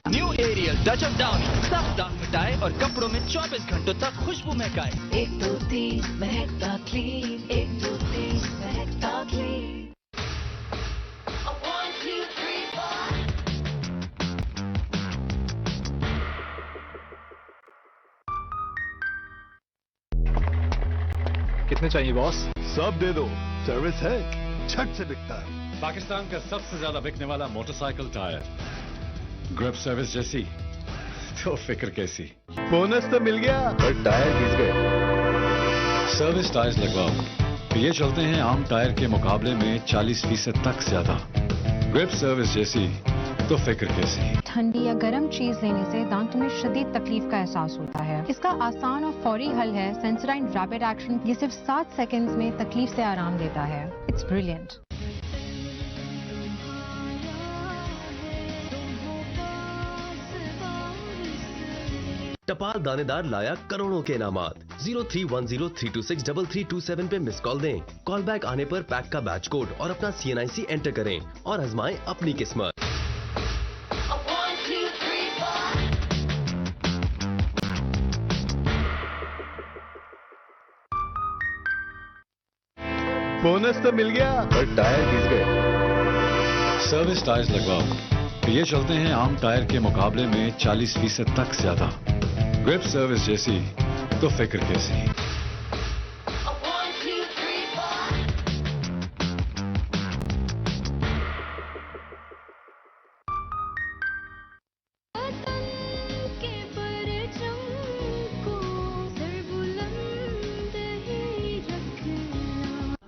New Ariel touch of down, सब दाग मिटाए और कपड़ों में 24 घंटों तक खुशबू महकाए। 1 2 3 महकता क्लीन, 1 2 3 महकता क्लीन। कितने चाहिए बॉस? सब दे दो, सर्विस है, झट से बिकता है। पाकिस्तान का सबसे ज्यादा बिकने वाला मोटरसाइकिल टायर, ग्रिप सर्विस जैसी तो फिक्र कैसी। बोनस तो मिल गया, पर टायर घिस गए। सर्विस टायर्स लगवाओ। ये चलते हैं आम टायर के मुकाबले में 40% तक ज्यादा। ग्रिप सर्विस जैसी तो फिक्र कैसी। ठंडी या गर्म चीज लेने से दांतों में शदीद तकलीफ का एहसास होता है। इसका आसान और फौरी हल है सेंसोडाइन रैपिड एक्शन। ये सिर्फ 7 सेकंड्स में तकलीफ से आराम देता है। It's brilliant. टपाल दानेदार लाया करोड़ों के इनामात। 031032633227 पे मिस कॉल दें। कॉल बैक आने पर पैक का बैच कोड और अपना CNIC एंटर करें और आजमाएं अपनी किस्मत। बोनस तो मिल गया पर टायर घिस गए। सर्विस टायर्स लगवाओ। ये चलते हैं आम टायर के मुकाबले में 40% तक ज्यादा। ग्रिप सर्विस जैसी तो फिक्र कैसी।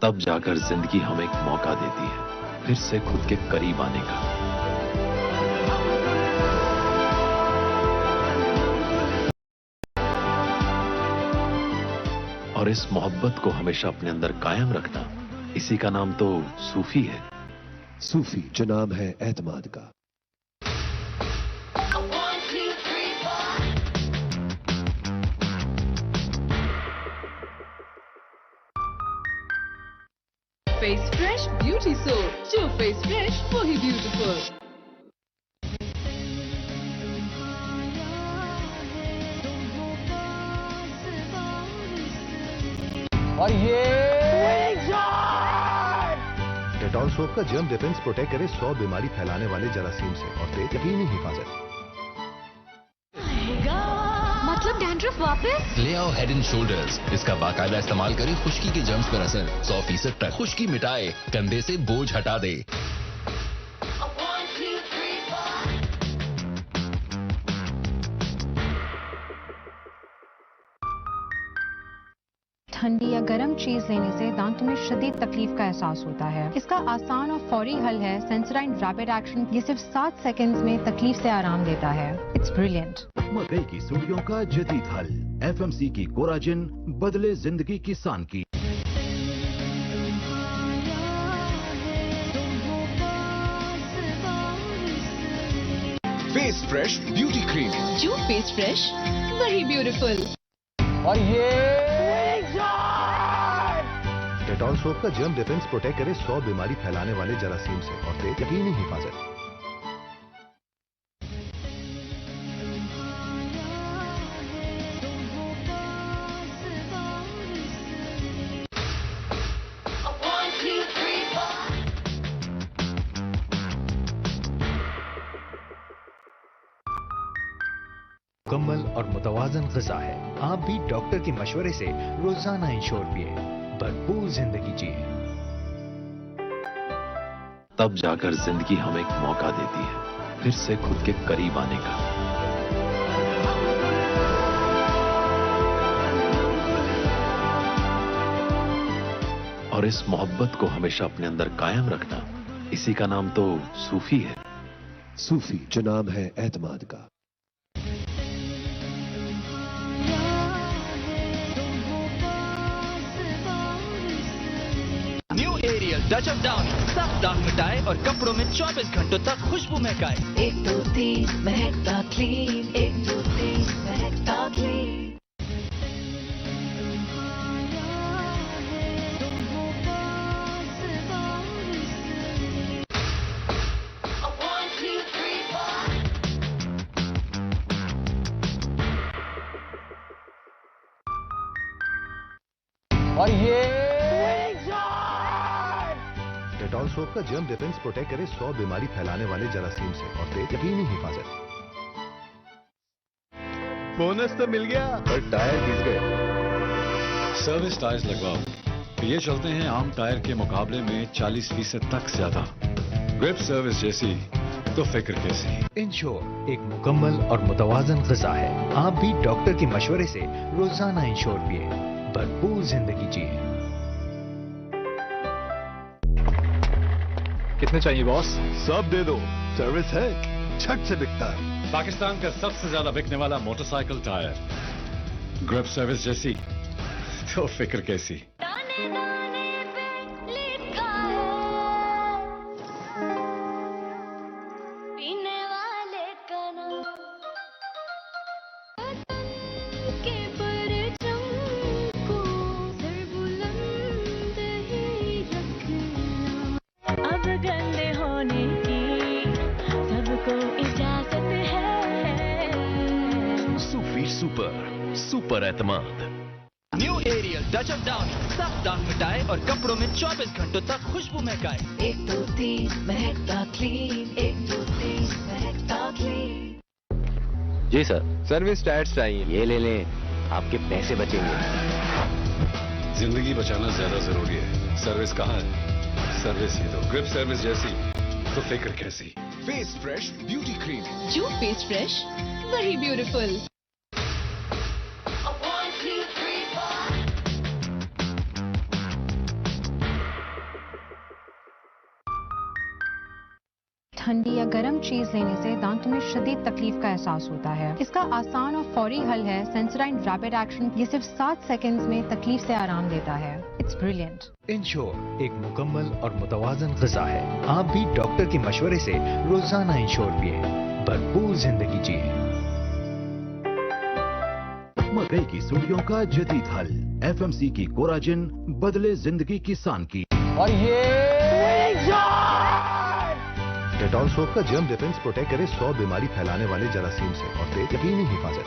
तब जाकर जिंदगी हमें एक मौका देती है फिर से खुद के करीब आने का। और इस मोहब्बत को हमेशा अपने अंदर कायम रखना, इसी का नाम तो सूफी है। सूफी जो नाम है एतमाद का। फेस फ्रेश ब्यूटी सोप, जो फेस फ्रेश वही ब्यूटीफुल। और ये डेटॉल सोप का जर्म डिफेंस प्रोटेक्ट करे 100 बीमारी फैलाने वाले जरासीम से और दे यकीनी हिफाजत। मतलब डैंड्रफ वापस? ले आओ हेड एंड शोल्डर्स। इसका बाकायदा इस्तेमाल करें, खुश्की के जर्म्स पर असर 100% तक खुश्की मिटाए, कंधे से बोझ हटा दे। ठंडी या गर्म चीज लेने से दांतों में शदीद तकलीफ का एहसास होता है। इसका आसान और फौरी हल है सेंसोडाइन रैपिड एक्शन। ये सिर्फ 7 सेकंड्स में तकलीफ से आराम देता है। It's brilliant. मकई की सुड़ियों का जदीद हल। FMC की कोराजिन बदले जिंदगी किसान की। फेस फ्रेश ब्यूटी क्रीम, जो फेस फ्रेश वही ब्यूटीफुल। और ये डेटॉल सोप का जर्म डिफेंस प्रोटेक्ट करे 100 बीमारी फैलाने वाले जरासीम से और दे यकीनी हिफाजत। मुकम्मल और मुतवाजन ग़िज़ा है। आप भी डॉक्टर के मशवरे से रोजाना इंश्योर पिए, भरपूर जिंदगी जिए। तब जाकर जिंदगी हमें एक मौका देती है फिर से खुद के करीब आने का। और इस मोहब्बत को हमेशा अपने अंदर कायम रखना, इसी का नाम तो सूफी है। सूफी जो नाम है एतमाद का। New Ariel touch of down, सब दाग मिटाए और कपड़ों में 24 घंटों तक खुशबू महकाए। 1 2 3 महकता क्लीन, 1 2 3 महकता क्लीन। और ये डेटॉल सोप का जर्म डिफेंस प्रोटेक्ट करे 100 बीमारी फैलाने वाले जरासीम से और दे यकीनी हिफाजत। बोनस तो मिल गया पर टायर घिस गए। सर्विस टायर्स लगवाओ। ये चलते हैं आम टायर के मुकाबले में 40% तक ज्यादा। ग्रिप सर्विस जैसी तो फिक्र कैसी। इंश्योर एक मुकम्मल और मुतवाजन ग़िज़ा है। आप भी डॉक्टर के मशवरे से रोजाना इंश्योर पिए, भरपूर जिंदगी जिए। कितने चाहिए बॉस? सब दे दो, सर्विस है, झट से बिकता है। पाकिस्तान का सबसे ज्यादा बिकने वाला मोटरसाइकिल टायर, ग्रिप सर्विस जैसी तो फिक्र कैसी। अब गंदे होने की सबको इजाजत है। सूफी सुपर, सुपर एतमाद। New Ariel touch of down, सब दाग मिटाए और कपड़ों में 24 घंटों तक खुशबू महकाए। 1 2 3 महकता क्लीन, 1 2 3 महकता क्लीन। जी सर, सर्विस टायर्स चाहिए। ये ले लें, आपके पैसे बचेंगे। जिंदगी बचाना ज्यादा जरूरी है, सर्विस कहाँ है? सर्विस ही तो ग्रिप सर्विस जैसी तो फिक्र कैसी। फेस फ्रेश ब्यूटी क्रीम, जो फेस फ्रेश वही ब्यूटीफुल। ठंडी या गर्म चीज लेने से दांतों में शदीद तकलीफ का एहसास होता है। इसका आसान और फौरी हल है सेंसोडाइन रैपिड एक्शन। ये सिर्फ 7 सेकंड्स में तकलीफ से आराम देता है। It's brilliant. इंश्योर एक मुकम्मल और मुतवाजन ग़िज़ा है। आप भी डॉक्टर के मशवरे से रोजाना इंश्योर पिए, भरपूर जिंदगी जिए। मकई की सुड़ियों का जदीद हल, FMC की कोराजिन, बदले जिंदगी की सान की। और ये डेटॉल सोप का जर्म डिफेंस प्रोटेक्ट करे 100 बीमारी फैलाने वाले जरासीम से और दे यकीनी हिफाजत।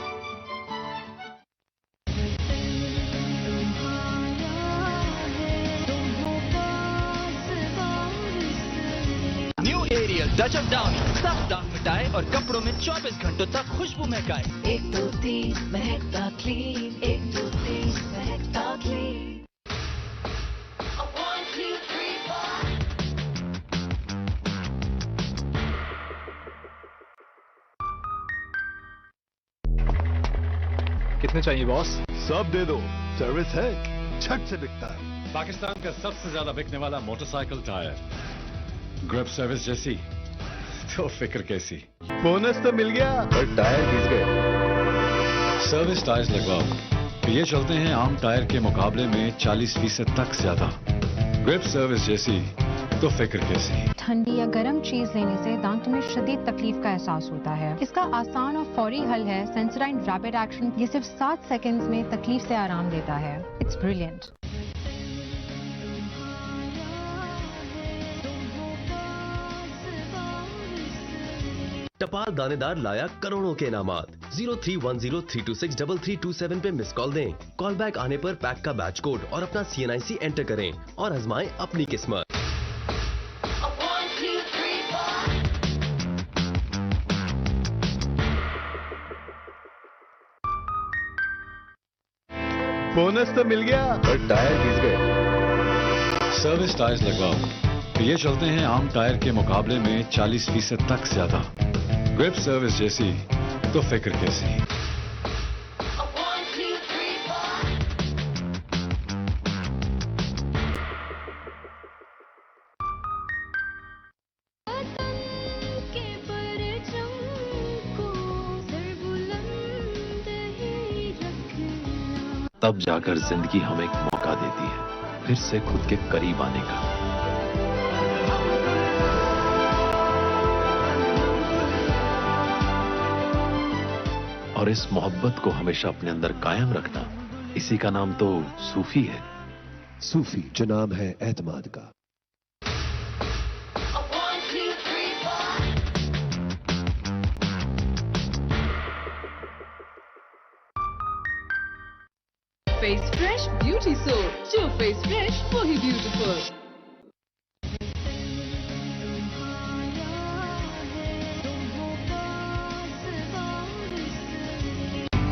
New Ariel touch of down, सब दाग मिटाए और कपड़ों में 24 घंटों तक खुशबू महकाए। 1 2 3 महकता क्लीन, 1 2 3 महकता क्लीन। कितने चाहिए बॉस? सब दे दो, सर्विस है, झट से बिकता है। पाकिस्तान का सबसे ज्यादा बिकने वाला मोटरसाइकिल टायर, ग्रिप सर्विस जैसी तो फिक्र कैसी। बोनस तो मिल गया, पर टायर घिस गए। सर्विस टायर्स लगवाओ, ये चलते हैं आम टायर के मुकाबले में 40% तक ज्यादा। ग्रिप सर्विस जैसी तो फिक्र कैसी। ठंडी या गर्म चीज लेने से दांतों में शदीद तकलीफ का एहसास होता है। इसका आसान और फौरी हल है सेंसोडाइन रैपिड एक्शन। ये सिर्फ 7 सेकंड्स में तकलीफ से आराम देता है। It's brilliant. टपाल दानेदार लाया करोड़ों के इनामात। 031032633327 पे मिस कॉल दें। कॉल बैक आने पर पैक का बैच कोड और अपना CNIC एंटर करें और आजमाएं अपनी किस्मत। बोनस तो मिल गया, पर टायर घिस गए। सर्विस टायर्स लगवाओ, ये चलते हैं आम टायर के मुकाबले में 40% तक ज्यादा। ग्रिप सर्विस जैसी तो फिक्र कैसी। तब जाकर जिंदगी हमें एक मौका देती है फिर से खुद के करीब आने का। और इस मोहब्बत को हमेशा अपने अंदर कायम रखना, इसी का नाम तो सूफी है। सूफी जो नाम है एतमाद का। फेस फ्रेश ब्यूटी सोप, जो फेस फ्रेश वही ब्यूटीफुल।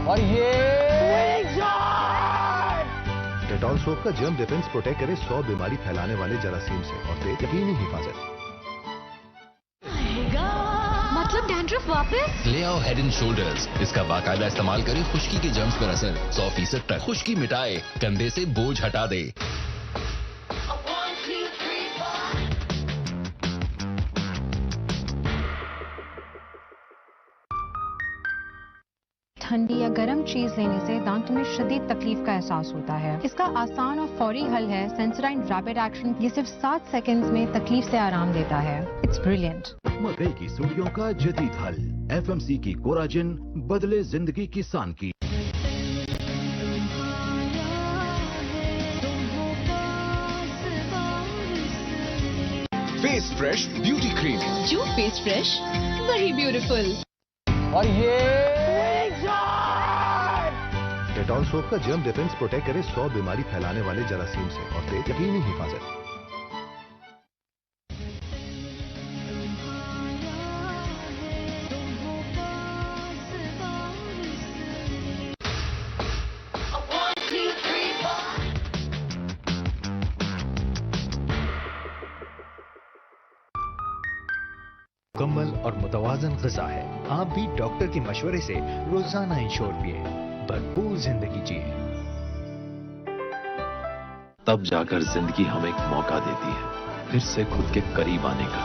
और ये डेटॉल सोप का जर्म डिफेंस प्रोटेक्ट करे 100 बीमारी फैलाने वाले जरासीम से और दे यकीनी हिफाजत। मतलब डैंड्रफ वापस? ले आओ हेड एंड शोल्डर्स। इसका बाकायदा इस्तेमाल करें खुश्की के जर्म्स पर असर 100% तक खुश्की मिटाए, कंधे से बोझ हटा दे। ठंडी या गर्म चीज लेने से दांतों में शदीद तकलीफ का एहसास होता है। इसका आसान और फौरी हल है सेंसोडाइन रैपिड एक्शन। ये सिर्फ 7 सेकंड्स में तकलीफ से आराम देता है। It's brilliant. मकई की सुड़ियों का जदीद हल। FMC की कोराजिन बदले जिंदगी किसान की। Face fresh beauty cream. जो फेस फ्रेश वही ब्यूटीफुल। और ये डेटॉल सोप का जर्म डिफेंस प्रोटेक्ट करे 100 बीमारी फैलाने वाले जरासीम से और दे यकीनी हिफाजत। मुकम्मल और मुतवाजन ग़िज़ा है। आप भी डॉक्टर के मशवरे से रोजाना इंश्योर पिए, भरपूर जिंदगी जिए। तब जाकर जिंदगी हमें एक मौका देती है फिर से खुद के करीब आने का।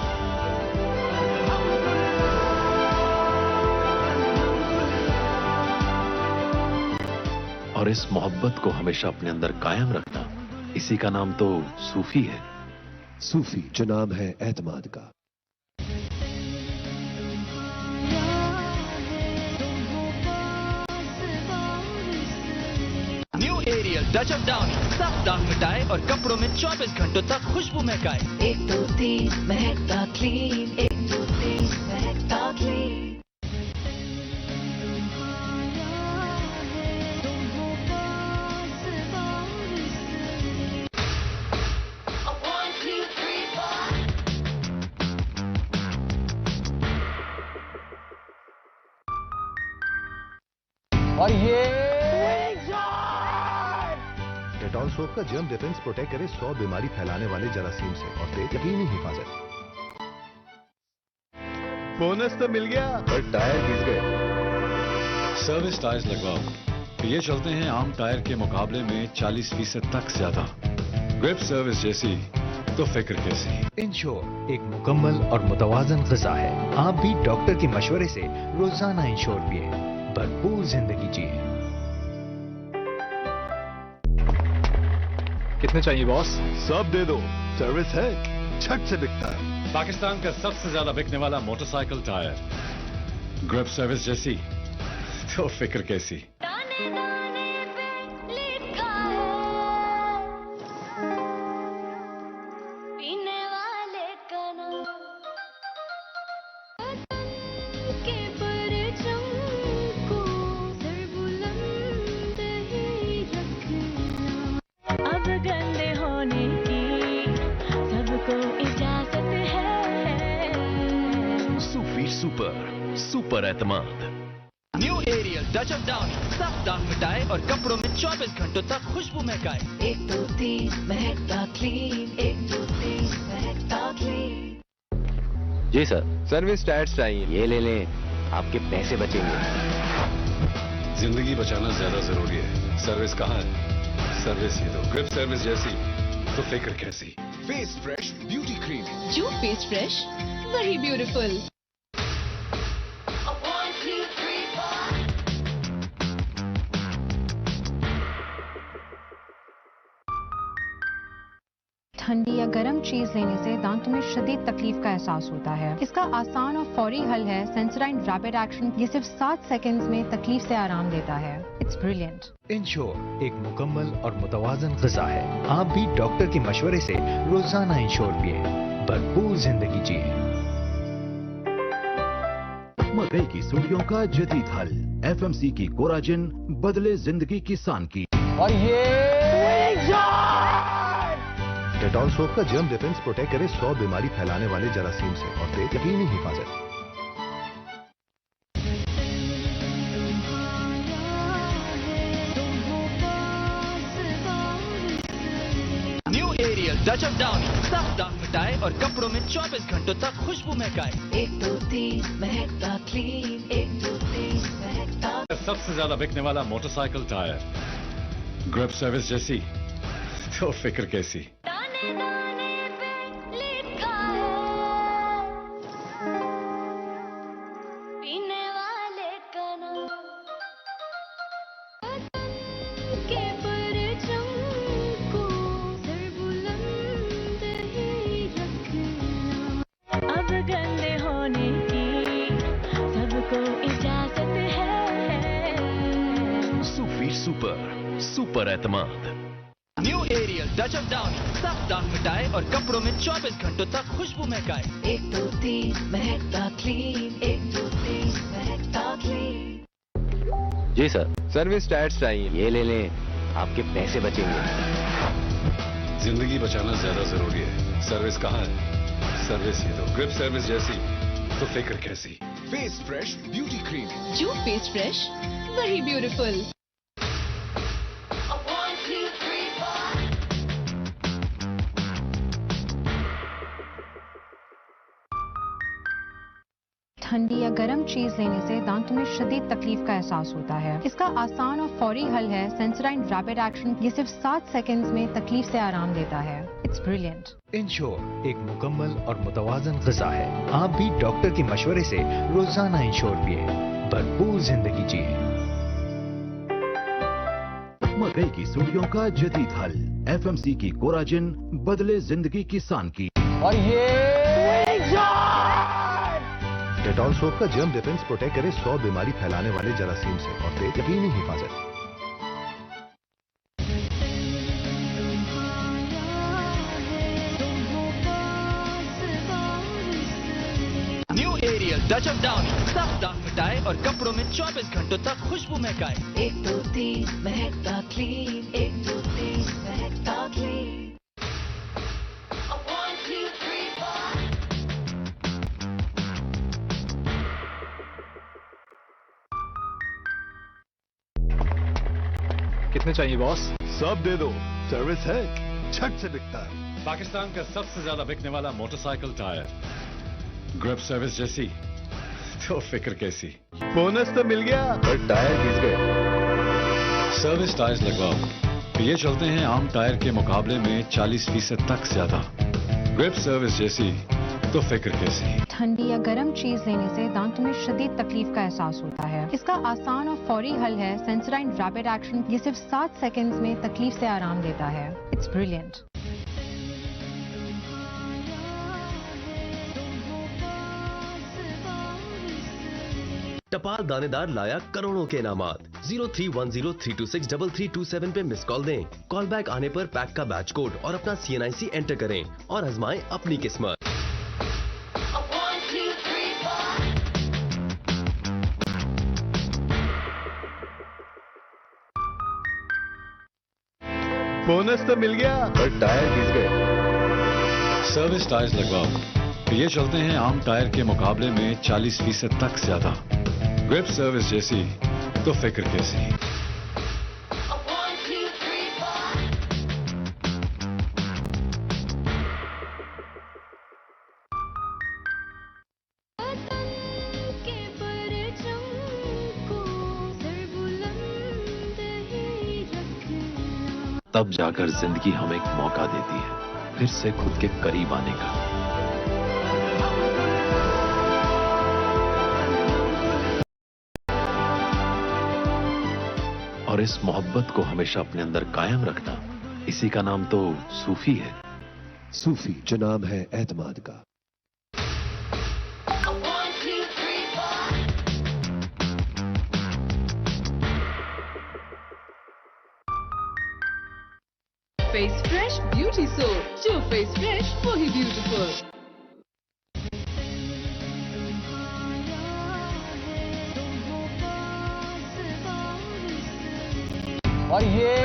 और इस मोहब्बत को हमेशा अपने अंदर कायम रखना, इसी का नाम तो सूफी है। सूफी जो नाम है एतमाद का। New Ariel touch of down सब दाग मिटाए और कपड़ों में 24 घंटों तक खुशबू महकाए। 1 2 3 महकता क्लीन। 1 2 3 महकता क्लीन। और ये डेटॉल सोप का जर्म डिफेंस प्रोटेक्ट करे 100 बीमारी फैलाने वाले जरासीम से और दे यकीनी हिफाजत। बोनस तो मिल गया पर टायर घिस गए। सर्विस टायर्स लगवाओ। ये चलते हैं आम टायर के मुकाबले में 40% तक ज्यादा। ग्रिप सर्विस जैसी तो फिक्र कैसी। इंश्योर एक मुकम्मल और मुतवाजन ग़िज़ा है। आप भी डॉक्टर के मशवरे से रोजाना इंश्योर पिए, भरपूर जिंदगी जिए। कितने चाहिए बॉस? सब दे दो, सर्विस है, झट से बिकता है। पाकिस्तान का सबसे ज्यादा बिकने वाला मोटरसाइकिल टायर, ग्रिप सर्विस जैसी तो फिक्र कैसी। अब गंदे होने की सबको इजाजत है। सूफी सुपर सुपर एतमाद। New Ariel touch of down सब दाग मिटाए और कपड़ों में 24 घंटों तक खुशबू महकाए। 1 2 3 महकता क्लीन। 1 2 3 महकता क्लीन। जी सर, सर्विस टायर्स चाहिए। ये ले लें, आपके पैसे बचेंगे। जिंदगी बचाना ज्यादा जरूरी है। सर्विस कहाँ है? सर्विस ही दो। ग्रिप सर्विस जैसी तो फिक्र कैसी। Face fresh beauty cream. जो फेस फ्रेश वही ब्यूटीफुल। ठंडी या गर्म चीज लेने से दांतों में शदीद तकलीफ का एहसास होता है। इसका आसान और फौरी हल है सेंसोडाइन रैपिड एक्शन। ये सिर्फ 7 सेकंड्स में तकलीफ से आराम देता है। It's brilliant. इंश्योर एक मुकम्मल और मुतवाजन ग़िज़ा है। आप भी डॉक्टर के मशवरे से रोजाना इंश्योर पिए, भरपूर जिंदगी जिए। मकई की सुड़ियों का जदीद हल। FMC की कोराजिन बदले जिंदगी किसान की। और ये डेटॉल सोप का जर्म डिफेंस प्रोटेक्ट करे 100 बीमारी फैलाने वाले जरासीम से और दे यकीनी हिफाजत। New Ariel touch of down सब दाग मिटाए और कपड़ों में 24 घंटों तक खुशबू महकाए। 1 2 3 महकता क्लीन, 1 2 3 महकता। सबसे ज्यादा बिकने वाला मोटरसाइकिल टायर, ग्रिप सर्विस जैसी तो फिक्र कैसी। अब गंदे होने की सबको इजाजत है। सूफी सुपर, सुपर एतमाद। New Ariel touch of down, सब दाग मिटाए और कपड़ों में 24 घंटों तक खुशबू महकाए। 1 2 3 महकता क्लीन, 1 2 3 महकता क्लीन। जी सर, सर्विस टायर्स चाहिए। ये ले लें, आपके पैसे बचेंगे। जिंदगी बचाना ज्यादा जरूरी है। सर्विस कहाँ है? सर्विस ही तो ग्रिप सर्विस जैसी तो फिक्र कैसी। Face fresh beauty cream. जो फेस फ्रेश वही ब्यूटीफुल। ठंडी या गर्म चीज लेने से दांतों में शदीद तकलीफ का एहसास होता है। इसका आसान और फौरी हल है सेंसोडाइन रैपिड एक्शन। ये सिर्फ 7 सेकंड्स में तकलीफ से आराम देता है। It's brilliant. इंश्योर एक मुकम्मल और मुतवाजन ग़िज़ा है। आप भी डॉक्टर के मशवरे से रोजाना इंश्योर पिए, भरपूर जिंदगी जिए। मकई की सुड़ियों का जदीद हल, FMC की कोराजिन, बदले जिंदगी किसान की। और ये डेटॉल सोप का जर्म डिफेंस प्रोटेक्ट करे 100 बीमारी फैलाने वाले जरासीम से और दे यकीनी हिफाजत। New Ariel touch of down, सब दाग मिटाए और कपड़ों में 24 घंटों तक खुशबू महकाए। 1 2 3 महकता क्लीन, 1 2 3 महकता क्लीन। कितने चाहिए बॉस? सब दे दो, सर्विस है, झट से बिकता है। पाकिस्तान का सबसे ज्यादा बिकने वाला मोटरसाइकिल टायर, ग्रिप सर्विस जैसी तो फिक्र कैसी। बोनस तो मिल गया पर टायर घिस गए। सर्विस टायर्स लगवाओ, ये चलते हैं आम टायर के मुकाबले में 40% तक ज्यादा। ग्रिप सर्विस जैसी तो फिक्र कैसी। ठंडी या गर्म चीज लेने से दांतों में शदीद तकलीफ का एहसास होता है। इसका आसान और फौरी हल है सेंसोडाइन रैपिड एक्शन। ये सिर्फ 7 सेकंड्स में तकलीफ से आराम देता है। It's brilliant. टपाल दानेदार लाया करोड़ों के इनामात। 031032633327 पे मिस कॉल दें। कॉल बैक आने पर पैक का बैच कोड और अपना CNIC एंटर करें और आजमाएं अपनी किस्मत। बोनस तो मिल गया पर टायर घिस गए। सर्विस टायर्स लगवाओ, ये चलते हैं आम टायर के मुकाबले में 40% तक ज्यादा। ग्रिप सर्विस जैसी तो फिक्र कैसी। तब जाकर जिंदगी हमें एक मौका देती है फिर से खुद के करीब आने का। और इस मोहब्बत को हमेशा अपने अंदर कायम रखना, इसी का नाम तो सूफी है। सूफी जो नाम है एतमाद का। फेस फ्रेश ब्यूटी सोप, जो फेस फ्रेश वही ब्यूटीफुल। और ये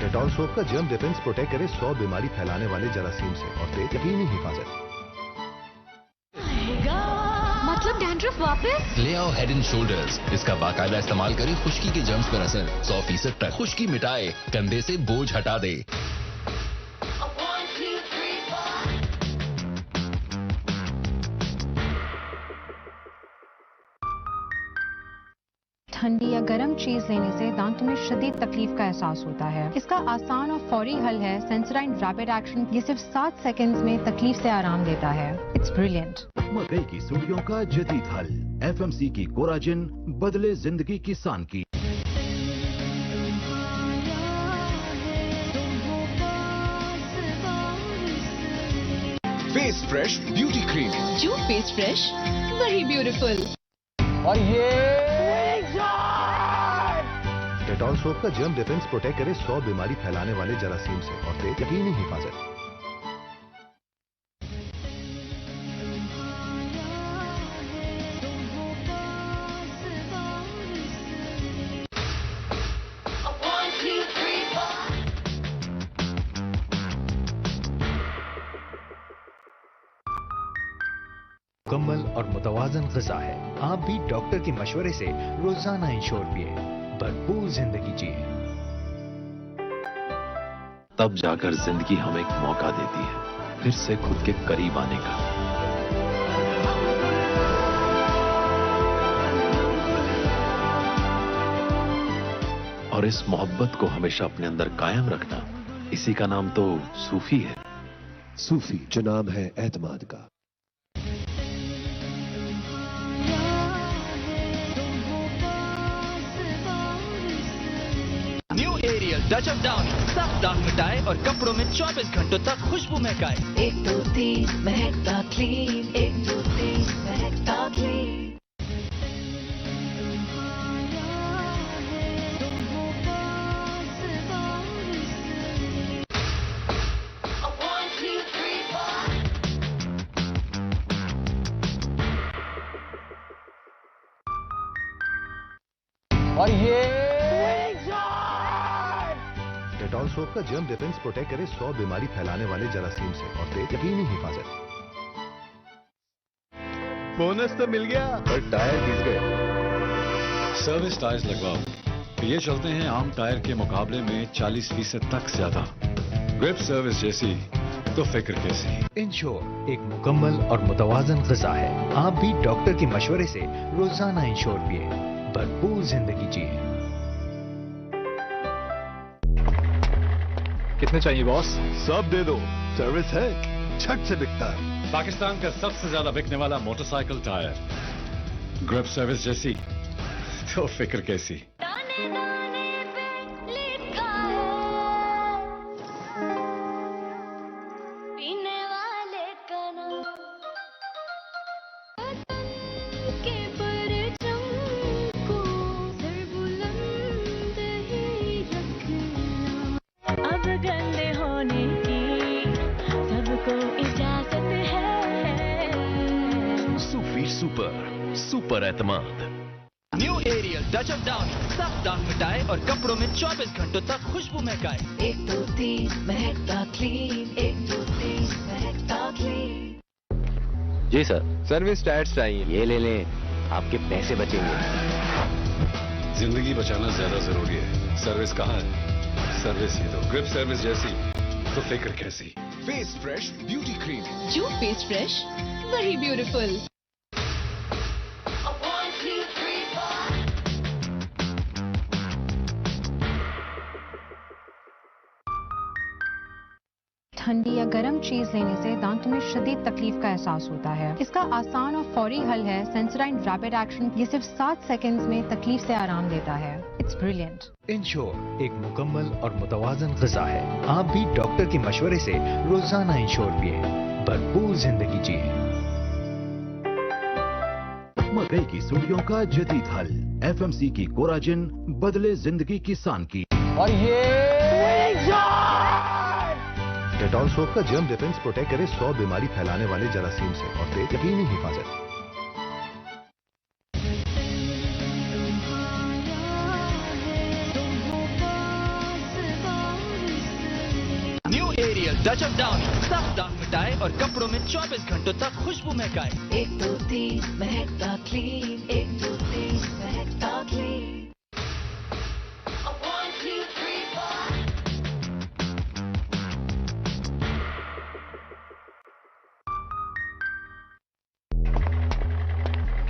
डेटॉल सोप का जर्म डिफेंस प्रोटेक्ट करे 100 बीमारी फैलाने वाले जरासीम से और दे यकीनी हिफाजत। मतलब डैंड्रफ वापस? ले आओ हेड एंड शोल्डर्स। इसका बाकायदा इस्तेमाल करें, खुश्की के जर्म्स पर असर 100% तक खुश्की मिटाए, कंधे से बोझ हटा दे। ठंडी या गर्म चीज लेने से दांतों में शदीद तकलीफ का एहसास होता है। इसका आसान और फौरी हल है सेंसोडाइन रैपिड एक्शन। ये सिर्फ 7 सेकंड्स में तकलीफ से आराम देता है। It's brilliant. मकई की सुड़ियों का जदीद हल। FMC की कोराजिन बदले जिंदगी किसान की। Face fresh beauty cream. जो फेस फ्रेश वही ब्यूटीफुल। और ये डेटॉल सोप का जर्म डिफेंस प्रोटेक्ट करे 100 बीमारी फैलाने वाले जरासीम से और दे यकीनी हिफाजत। मुकम्मल और मुतवाजन ग़िज़ा है। आप भी डॉक्टर के मशवरे से रोजाना इंश्योर पिए, भरपूर जिंदगी जिए। तब जाकर जिंदगी हमें एक मौका देती है फिर से खुद के करीब आने का। और इस मोहब्बत को हमेशा अपने अंदर कायम रखना, इसी का नाम तो सूफी है। सूफी जो नाम है एतमाद का। New Ariel touch of down सब दाग मिटाए और कपड़ों में 24 घंटों तक खुशबू महकाए। 1 2 3 महकता क्लीन। 1 2 3 महकता क्लीन। और ये डेटॉल सोप का जर्म डिफेंस प्रोटेक्ट करे 100 बीमारी फैलाने वाले जरासीम से और दे यकीनी हिफाजत। बोनस तो मिल गया पर टायर घिस गए। सर्विस टायर्स लगवाओ। ये चलते हैं आम टायर के मुकाबले में 40% तक ज्यादा। ग्रिप सर्विस जैसी तो फिक्र कैसी। इंश्योर एक मुकम्मल और मुतवाजन ग़िज़ा है। आप भी डॉक्टर के मशवरे से रोजाना इंश्योर पिए, भरपूर जिंदगी जिए। कितने चाहिए बॉस? सब दे दो, सर्विस है, झट से बिकता है। पाकिस्तान का सबसे ज्यादा बिकने वाला मोटरसाइकिल टायर। ग्रिप सर्विस जैसी तो फिक्र कैसी। अब गंदे होने की सबको इजाजत है। सूफी सुपर सुपर एतमाद। New Ariel touch of down सब दाग मिटाए और कपड़ों में 24 घंटों तक खुशबू महकाए। 1 2 3 महकता क्लीन। 1 2 3 महकता क्लीन। जी सर, सर्विस टायर्स चाहिए। ये ले लें, आपके पैसे बचेंगे। जिंदगी बचाना ज्यादा जरूरी है। सर्विस कहाँ है? सर्विस ही दो। ग्रिप सर्विस जैसी तो फिक्र कैसी। Face fresh beauty cream. जो फेस फ्रेश वही ब्यूटीफुल। ठंडी या गर्म चीज लेने से दांतों में शदीद तकलीफ का एहसास होता है। इसका आसान और फौरी हल है सेंसोडाइन रैपिड एक्शन। ये सिर्फ 7 सेकंड्स में तकलीफ से आराम देता है। It's brilliant. इंश्योर एक मुकम्मल और मुतवाजन ग़िज़ा है। आप भी डॉक्टर के मशवरे से रोजाना इंश्योर पिए, भरपूर जिंदगी जिए। मकई की सुड़ियों का जदीद हल। FMC की कोराजिन बदले जिंदगी किसान की। और ये डेटॉल सोप का जर्म डिफेंस प्रोटेक्ट करे 100 बीमारी फैलाने वाले जरासीम से और दे यकीनी हिफाजत। New Ariel touch of down सब दाग मिटाए और कपड़ों में 24 घंटों तक खुशबू महकाए। 1 2 3 महकता क्लीन। 1 2 3 महकता क्लीन।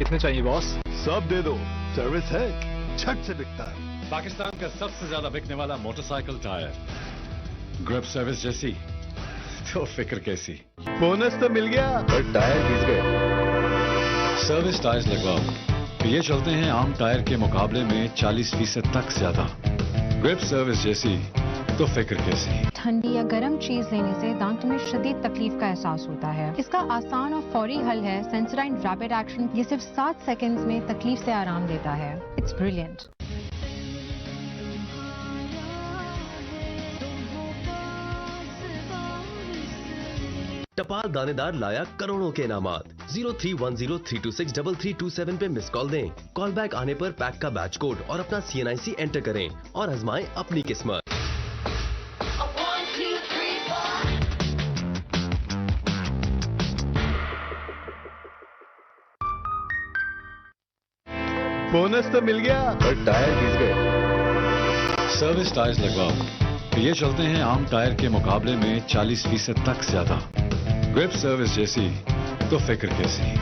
कितने चाहिए बॉस? सब दे दो, सर्विस है, झट से बिकता है। पाकिस्तान का सबसे ज्यादा बिकने वाला मोटरसाइकिल टायर, ग्रिप सर्विस जैसी तो फिक्र कैसी। बोनस तो मिल गया पर टायर घिस गए। सर्विस टायर्स लगवाओ, ये चलते हैं आम टायर के मुकाबले में 40% तक ज्यादा। ग्रिप सर्विस जैसी तो फिक्र कैसी। ठंडी या गर्म चीज लेने से दांतों में शदीद तकलीफ का एहसास होता है। इसका आसान और फौरी हल है सेंसोडाइन रैपिड एक्शन। ये सिर्फ 7 सेकंड्स में तकलीफ से आराम देता है। It's brilliant. टपाल दानेदार लाया करोड़ों के इनामात। 031032633227 पे मिस कॉल दें। कॉल बैक आने पर पैक का बैच कोड और अपना CNIC एंटर करें और आजमाएं अपनी किस्मत। बोनस तो मिल गया पर टायर घिस गए। सर्विस टायर्स लगवाओ, ये चलते हैं आम टायर के मुकाबले में 40% तक ज्यादा। ग्रिप सर्विस जैसी तो फिक्र कैसी।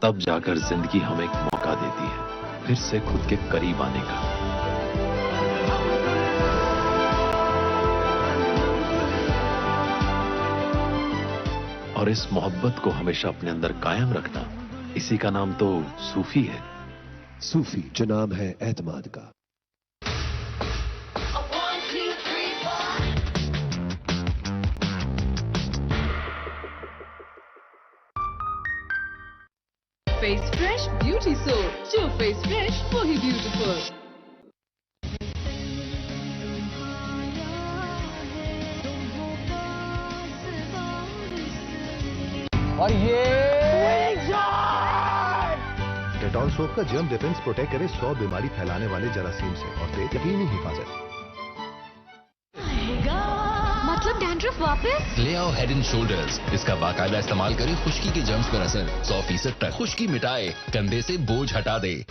तब जाकर जिंदगी हमें एक मौका देती है फिर से खुद के करीब आने का। और इस मोहब्बत को हमेशा अपने अंदर कायम रखना, इसी का नाम तो सूफी है। सूफी जो नाम है एतमाद का। फेस फ्रेश ब्यूटी सोप, जो फेस फ्रेश वही ब्यूटीफुल। और ये डेटॉल सोप का जर्म डिफेंस प्रोटेक्ट करे 100 बीमारी फैलाने वाले जरासीम से और दे यकीनी हिफाजत। मतलब डैंड्रफ वापस? ले आओ हेड एंड शोल्डर्स। इसका बाकायदा इस्तेमाल करें, खुश्की के जर्म्स पर असर 100% तक खुश्की मिटाए, कंधे से बोझ हटा दे।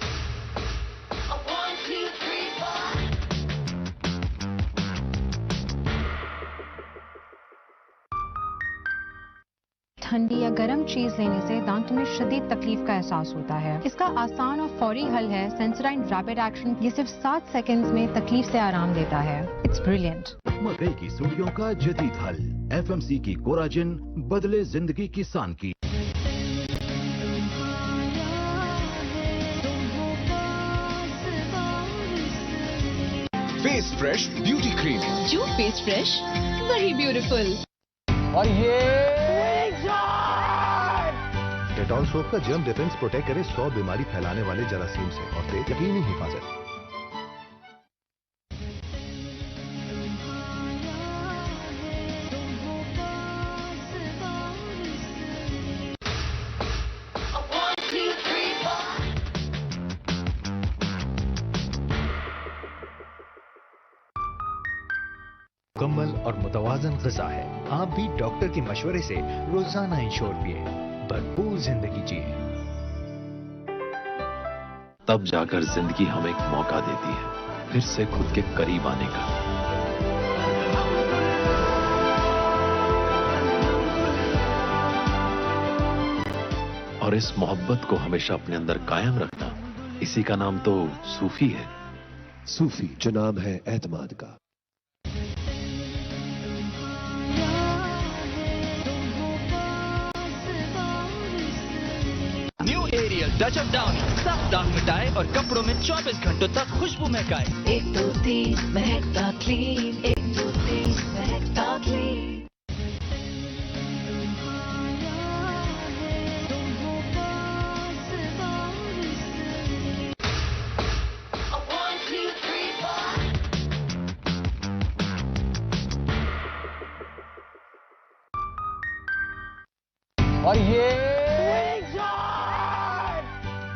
ठंडी या गर्म चीज लेने से दांतों में शदीद तकलीफ का एहसास होता है। इसका आसान और फौरी हल है सेंसोडाइन रैपिड एक्शन। ये सिर्फ 7 सेकंड्स में तकलीफ से आराम देता है। It's brilliant. मकई की सुड़ियों का जदीद हल, FMC की कोराजिन, बदले जिंदगी किसान की। फेस फ्रेश ब्यूटी क्रीम, जो फेस फ्रेश वही ब्यूटीफुल। और ये डेटॉल सोप का जर्म डिफेंस प्रोटेक्ट करे 100 बीमारी फैलाने वाले जरासीम से और दे यकीनी हिफाजत। मुकम्मल और मुतवाजन ग़िज़ा है। आप भी डॉक्टर के मशवरे से रोजाना इंश्योर पिए, भरपूर जिंदगी जिए। तब जाकर जिंदगी हमें एक मौका देती है फिर से खुद के करीब आने का। और इस मोहब्बत को हमेशा अपने अंदर कायम रखना, इसी का नाम तो सूफी है। सूफी जो नाम है एतमाद का। न्यू एरियल टचअप डाउन, सब दाग मिटाए और कपड़ों में 24 घंटों तक खुशबू महकाए। 1 2 3 महकता क्लीन, 1 2 3 महकता क्लीन। और ये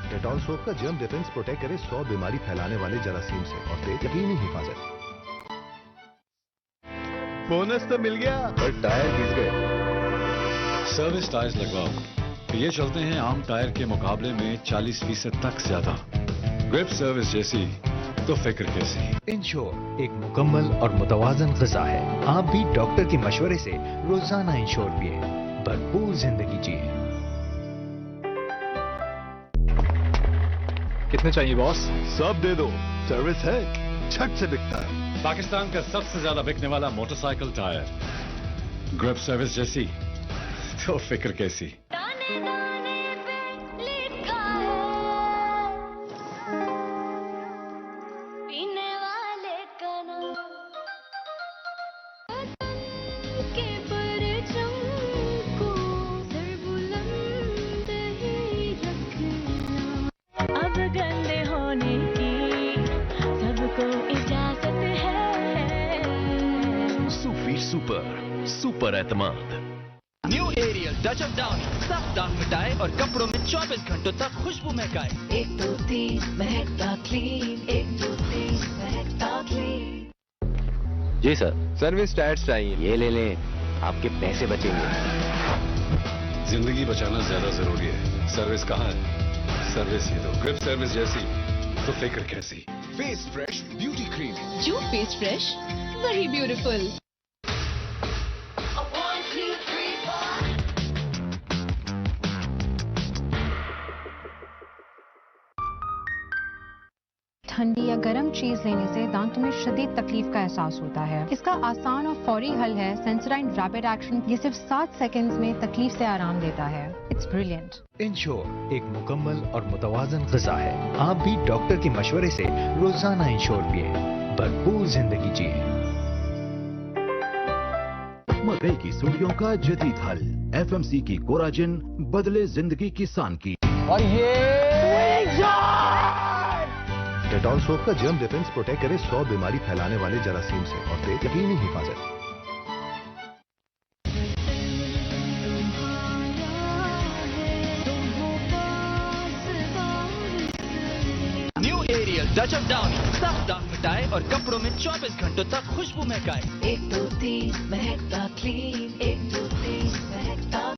डेटॉल सोप का जर्म डिफेंस प्रोटेक्ट करे 100 बीमारी फैलाने वाले जरासीम से और दे यकीनी हिफाजत। बोनस तो मिल गया पर टायर घिस गए। सर्विस टायर्स लगवाओ, तो ये चलते हैं आम टायर के मुकाबले में 40% तक ज्यादा। ग्रिप सर्विस जैसी तो फिक्र कैसी। इंश्योर एक मुकम्मल और मुतवाजन ग़िज़ा है। आप भी डॉक्टर के मशवरे से रोजाना इंश्योर पिए, भरपूर जिंदगी जिए। कितने चाहिए बॉस? सब दे दो, सर्विस है, झट से बिकता है। पाकिस्तान का सबसे ज्यादा बिकने वाला मोटरसाइकिल टायर, ग्रिप सर्विस जैसी तो फिक्र कैसी। सुपर एतमाद। New Ariel touch of down, सब दाग मिटाए और कपड़ों में 24 घंटों तक खुशबू महकाए। 1 2 3 महकता क्लीन, 1 2 3 महकता क्लीन। जी सर, सर्विस टायर्स चाहिए। ये ले लें, आपके पैसे बचेंगे। जिंदगी बचाना ज्यादा जरूरी है, सर्विस कहाँ है? सर्विस ही दो। ग्रिप सर्विस जैसी तो फिक्र कैसी। Face fresh beauty cream. जो फेस फ्रेश वही ब्यूटीफुल। ठंडी या गर्म चीज लेने से दांतों में शदीद तकलीफ का एहसास होता है। इसका आसान और फौरी हल है सेंसोडाइन रैपिड एक्शन। ये सिर्फ 7 सेकंड्स में तकलीफ से आराम देता है। It's brilliant. इंश्योर एक मुकम्मल और मुतवाजन ग़िज़ा है। आप भी डॉक्टर के मशवरे से रोजाना इंश्योर पिए, भरपूर जिंदगी जिए। मकई की सुड़ियों का जदीद हल, FMC की कोराजिन, बदले जिंदगी की सान की। और ये डेटॉल सोप का जर्म डिफेंस प्रोटेक्ट करे 100 बीमारी फैलाने वाले जरासीम से और दे यकीनी हिफाजत। New Ariel touch of down, सब दाग मिटाए और कपड़ों में 24 घंटों तक खुशबू महकाए। 1 2 3 महकता क्लीन,